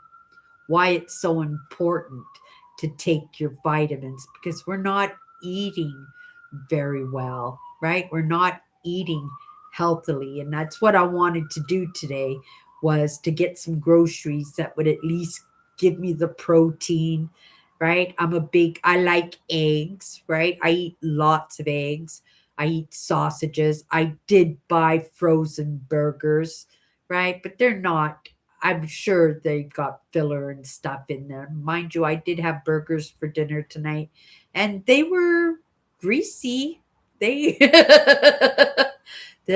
Speaker 1: why it's so important to take your vitamins because we're not eating very well, right? We're not eating healthily. And that's what I wanted to do today was to get some groceries that would at least give me the protein, right? I like eggs, right? I eat lots of eggs. I eat sausages. I did buy frozen burgers, right? But they're not, I'm sure they got filler and stuff in there. Mind you, I did have burgers for dinner tonight and they were greasy. They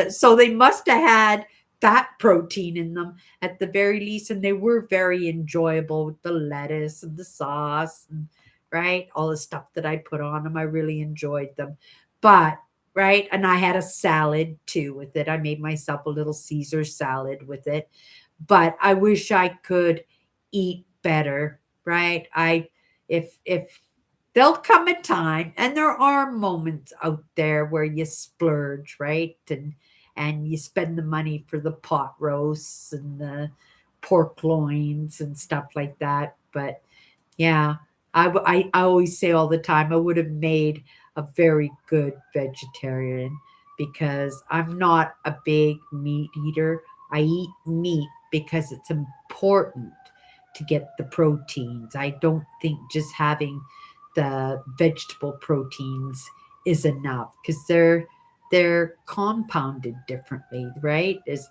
Speaker 1: so they must have had fat protein in them at the very least, and they were very enjoyable with the lettuce and the sauce and right, all the stuff that I put on them. I really enjoyed them. But right, and I had a salad too with it. I made myself a little Caesar salad with it. But I wish I could eat better, right? I if there'll come a time and there are moments out there where you splurge, right? And you spend the money for the pot roasts and the pork loins and stuff like that. But yeah, I always say all the time I would have made a very good vegetarian because I'm not a big meat eater. I eat meat because it's important to get the proteins. I don't think just having the vegetable proteins is enough because they're compounded differently, right? Is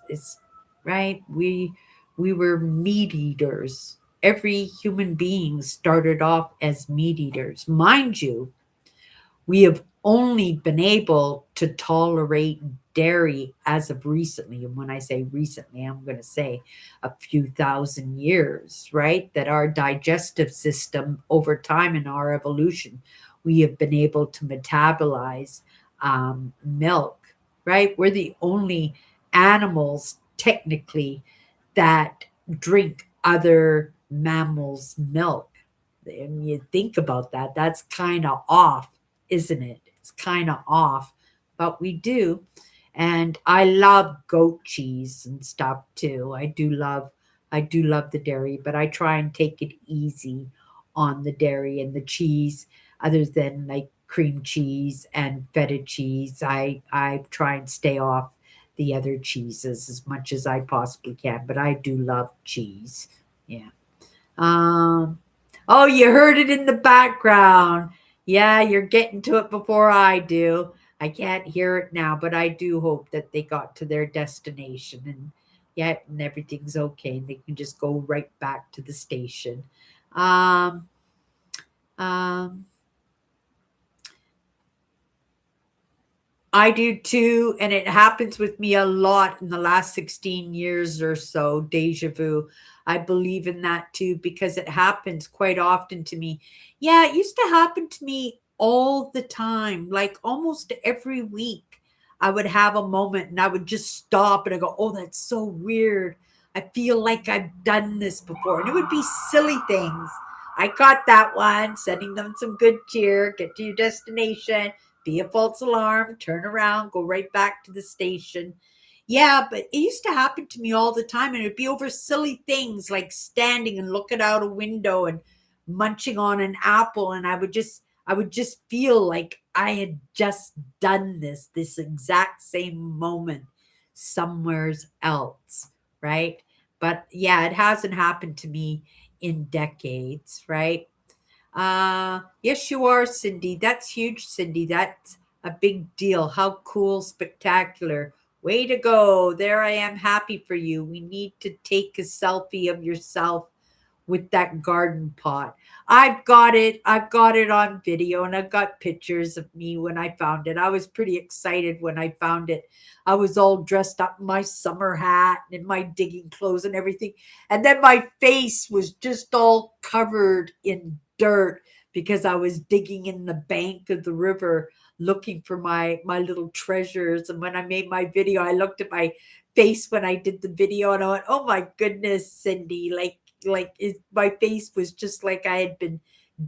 Speaker 1: right? We were meat eaters. Every human being started off as meat eaters. Mind you, we have only been able to tolerate dairy as of recently. And when I say recently, I'm going to say a few thousand years, right? That our digestive system over time in our evolution, we have been able to metabolize milk. right? We're the only animals, technically, that drink other mammals' milk. And you think about that, that's kind of off, isn't it? It's kind of off, but we do. And I love goat cheese and stuff too. I do love the dairy, but I try and take it easy on the dairy and the cheese, other than like cream cheese and feta cheese. I try and stay off the other cheeses as much as I possibly can, but I do love cheese. Yeah. Um, oh, you heard it in the background. Yeah, you're getting to it before I do. I can't hear it now, but I do hope that they got to their destination and yeah, and everything's okay and they can just go right back to the station. Um, um, I do too, and it happens with me a lot in the last 16 years or so, deja vu. I believe in that too because it happens quite often to me. Yeah, it used to happen to me all the time, like almost every week. I would have a moment and I would just stop and I go, "Oh, that's so weird. I feel like I've done this before." And it would be silly things. I caught that one, sending them some good cheer, get to your destination, be a false alarm, turn around, go right back to the station. Yeah, but it used to happen to me all the time, and it'd be over silly things like standing and looking out a window and munching on an apple, and I would just feel like I had just done this exact same moment somewheres else, right? But yeah, it hasn't happened to me in decades, right? Yes, you are, Cindy. That's huge, Cindy. That's a big deal. How cool, spectacular. Way to go. There I am, happy for you. We need to take a selfie of yourself with that garden pot. I've got it. I've got it on video and I've got pictures of me when I found it. I was pretty excited when I found it. I was all dressed up in my summer hat and in my digging clothes and everything. And then my face was just all covered in dirt because I was digging in the bank of the river looking for my little treasures. And when I made my video, I looked at my face when I did the video and I went, "Oh my goodness, Cindy, my face was just like I had been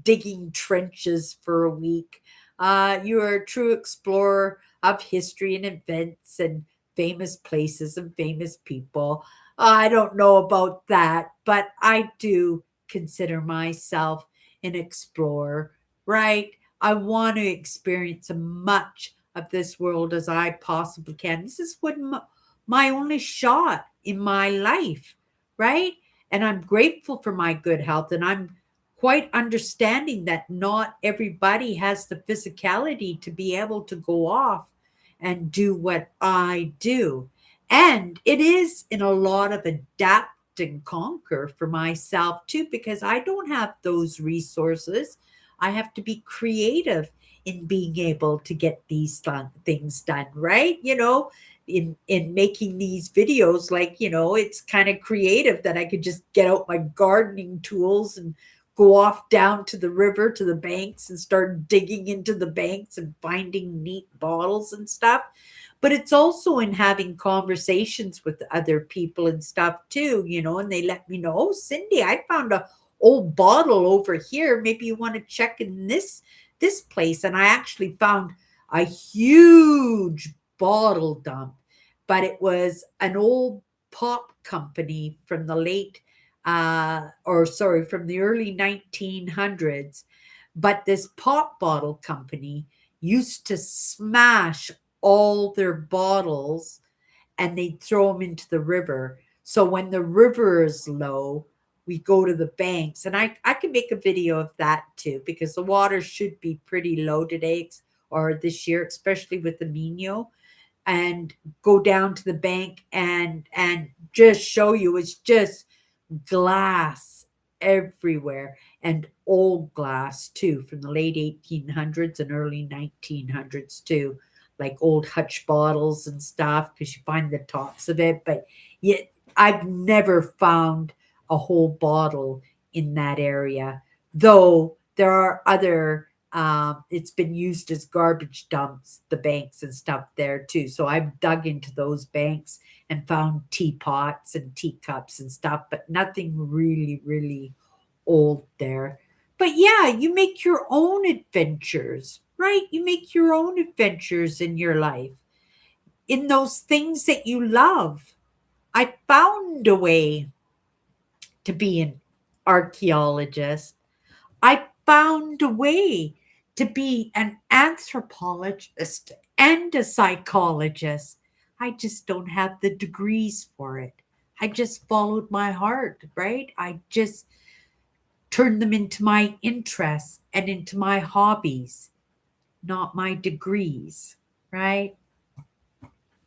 Speaker 1: digging trenches for a week." You are a true explorer of history and events and famous places and famous people. I don't know about that, but I do consider myself an explorer, right? I want to experience as much of this world as I possibly can. This is what my only shot in my life, right? And I'm grateful for my good health. And I'm quite understanding that not everybody has the physicality to be able to go off and do what I do. And it is in a lot of adapt and conquer for myself too, because I don't have those resources. I have to be creative in being able to get these things done, right? In making these videos, like, it's kind of creative that I could just get out my gardening tools and go off down to the river, to the banks, and start digging into the banks and finding neat bottles and stuff. But it's also in having conversations with other people and stuff too, and they let me know, "Oh, Cindy, I found a old bottle over here. Maybe you want to check in this place." And I actually found a huge bottle dump, but it was an old pop company from the from the early 1900s. But this pop bottle company used to smash all their bottles and they'd throw them into the river. So when the river is low, we go to the banks. And I can make a video of that too, because the water should be pretty low today or this year, especially with the Nino, and go down to the bank and just show you it's just glass everywhere, and old glass too from the late 1800s and early 1900s too, like old hutch bottles and stuff, because you find the tops of it. But yet I've never found a whole bottle in that area, though there are other It's been used as garbage dumps, the banks and stuff there too. So I've dug into those banks and found teapots and teacups and stuff, but nothing really, really old there. But yeah, you make your own adventures, right? You make your own adventures in your life, in those things that you love. I found a way to be an archaeologist. I found a way to be an anthropologist and a psychologist. I just don't have the degrees for it. I just followed my heart, right? I just turned them into my interests and into my hobbies, not my degrees, right?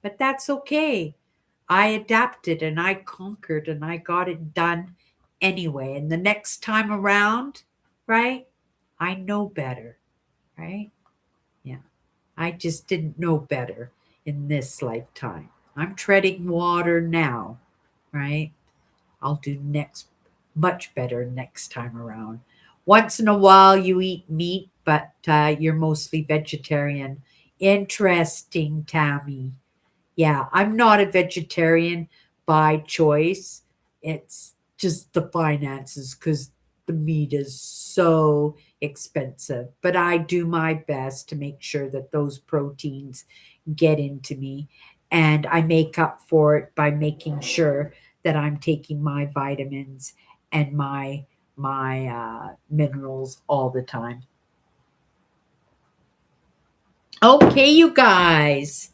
Speaker 1: But that's okay. I adapted and I conquered and I got it done anyway. And the next time around, right, I know better, right? Yeah. I just didn't know better in this lifetime. I'm treading water now, right? I'll do next much better next time around. Once in a while you eat meat, but you're mostly vegetarian. Interesting, Tammy. Yeah, I'm not a vegetarian by choice. It's just the finances because the meat is so expensive. But I do my best to make sure that those proteins get into me. And I make up for it by making sure that I'm taking my vitamins and my minerals all the time. Okay, you guys.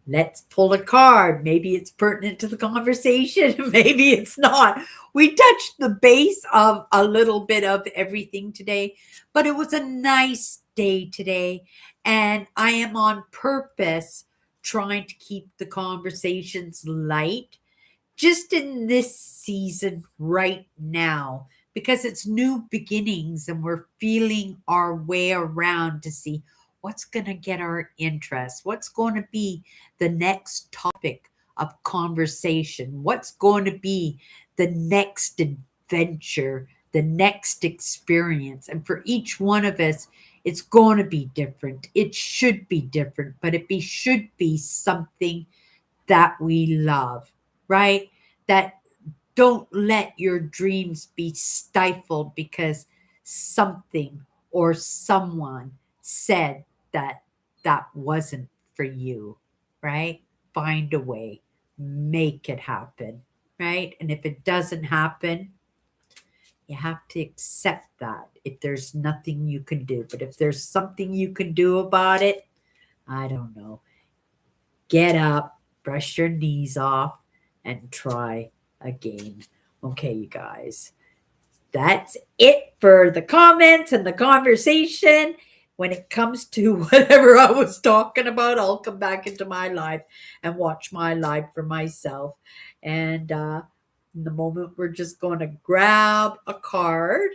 Speaker 1: Let's pull a card. Maybe it's pertinent to the conversation. Maybe it's not. We touched the base of a little bit of everything today, but it was a nice day today. And I am on purpose trying to keep the conversations light just in this season right now because it's new beginnings and we're feeling our way around to see what's going to get our interest, what's going to be the next topic of conversation, what's going to be the next adventure, the next experience. And for each one of us, it's going to be different. It should be different, but should be something that we love, right? That don't let your dreams be stifled because something or someone said that that wasn't for you, right? Find a way, make it happen, right? And if it doesn't happen, you have to accept that if there's nothing you can do. But if there's something you can do about it, I don't know, get up, brush your knees off, and try again. Okay, you guys, that's it for the comments and the conversation. When it comes to whatever I was talking about, I'll come back into my life and watch my life for myself. And in the moment, we're just going to grab a card,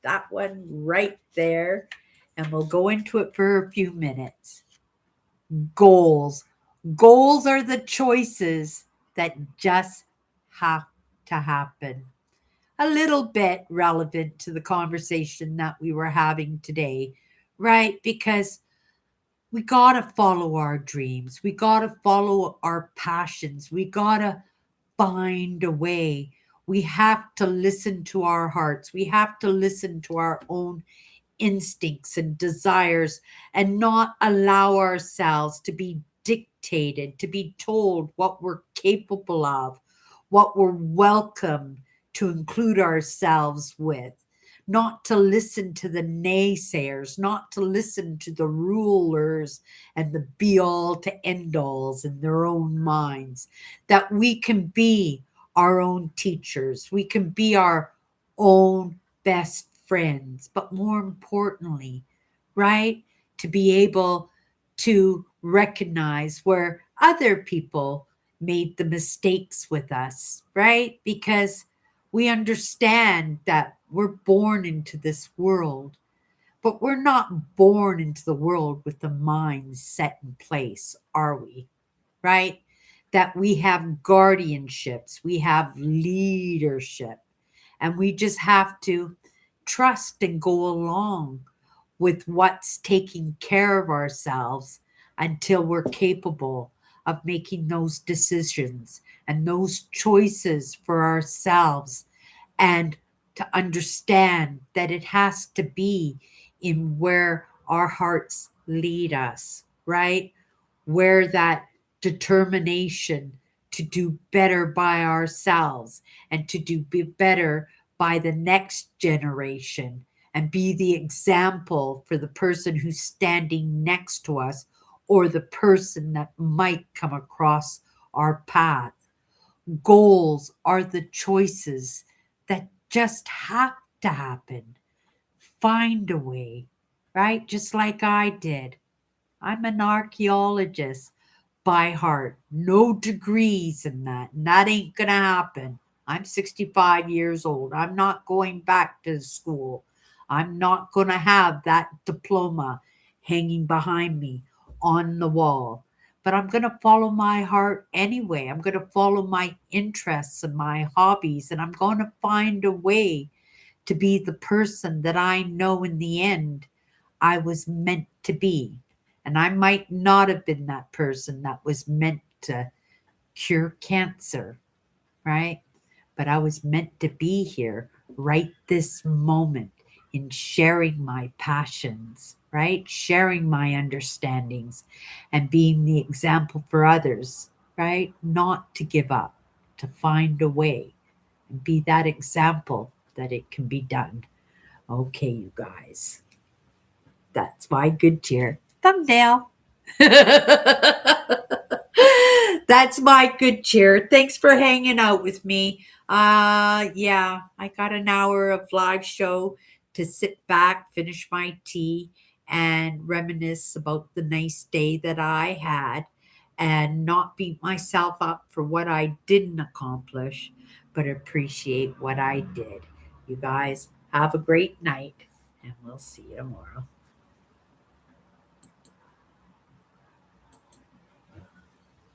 Speaker 1: that one right there, and we'll go into it for a few minutes. Goals. Goals are the choices that just have to happen. A little bit relevant to the conversation that we were having today, right? Because we got to follow our dreams. We got to follow our passions. We got to find a way. We have to listen to our hearts. We have to listen to our own instincts and desires and not allow ourselves to be dictated, to be told what we're capable of, what we're welcome to include ourselves with, not to listen to the naysayers, not to listen to the rulers and the be all to end alls in their own minds, that we can be our own teachers, we can be our own best friends, but more importantly, right, to be able to recognize where other people made the mistakes with us, right? Because we understand that we're born into this world, but we're not born into the world with the mind set in place, are we? Right? That we have guardianships, we have leadership, and we just have to trust and go along with what's taking care of ourselves until we're capable of making those decisions and those choices for ourselves, and to understand that it has to be in where our hearts lead us, right? Where that determination to do better by ourselves and to do better by the next generation and be the example for the person who's standing next to us or the person that might come across our path. Goals are the choices that just have to happen. Find a way, right? Just like I did. I'm an archaeologist by heart. No degrees in that. And that ain't going to happen. I'm 65 years old. I'm not going back to school. I'm not going to have that diploma hanging behind me on the wall. But I'm going to follow my heart anyway. I'm going to follow my interests and my hobbies. And I'm going to find a way to be the person that I know in the end I was meant to be. And I might not have been that person that was meant to cure cancer, right? But I was meant to be here right this moment in sharing my passions, right? Sharing my understandings and being the example for others, right? Not to give up, to find a way and be that example that it can be done. Okay, you guys. That's my good cheer. Thumbnail. That's my good cheer. Thanks for hanging out with me. Yeah, I got an hour of live show to sit back, finish my tea, and reminisce about the nice day that I had and not beat myself up for what I didn't accomplish, but appreciate what I did. You guys have a great night, and we'll see you tomorrow.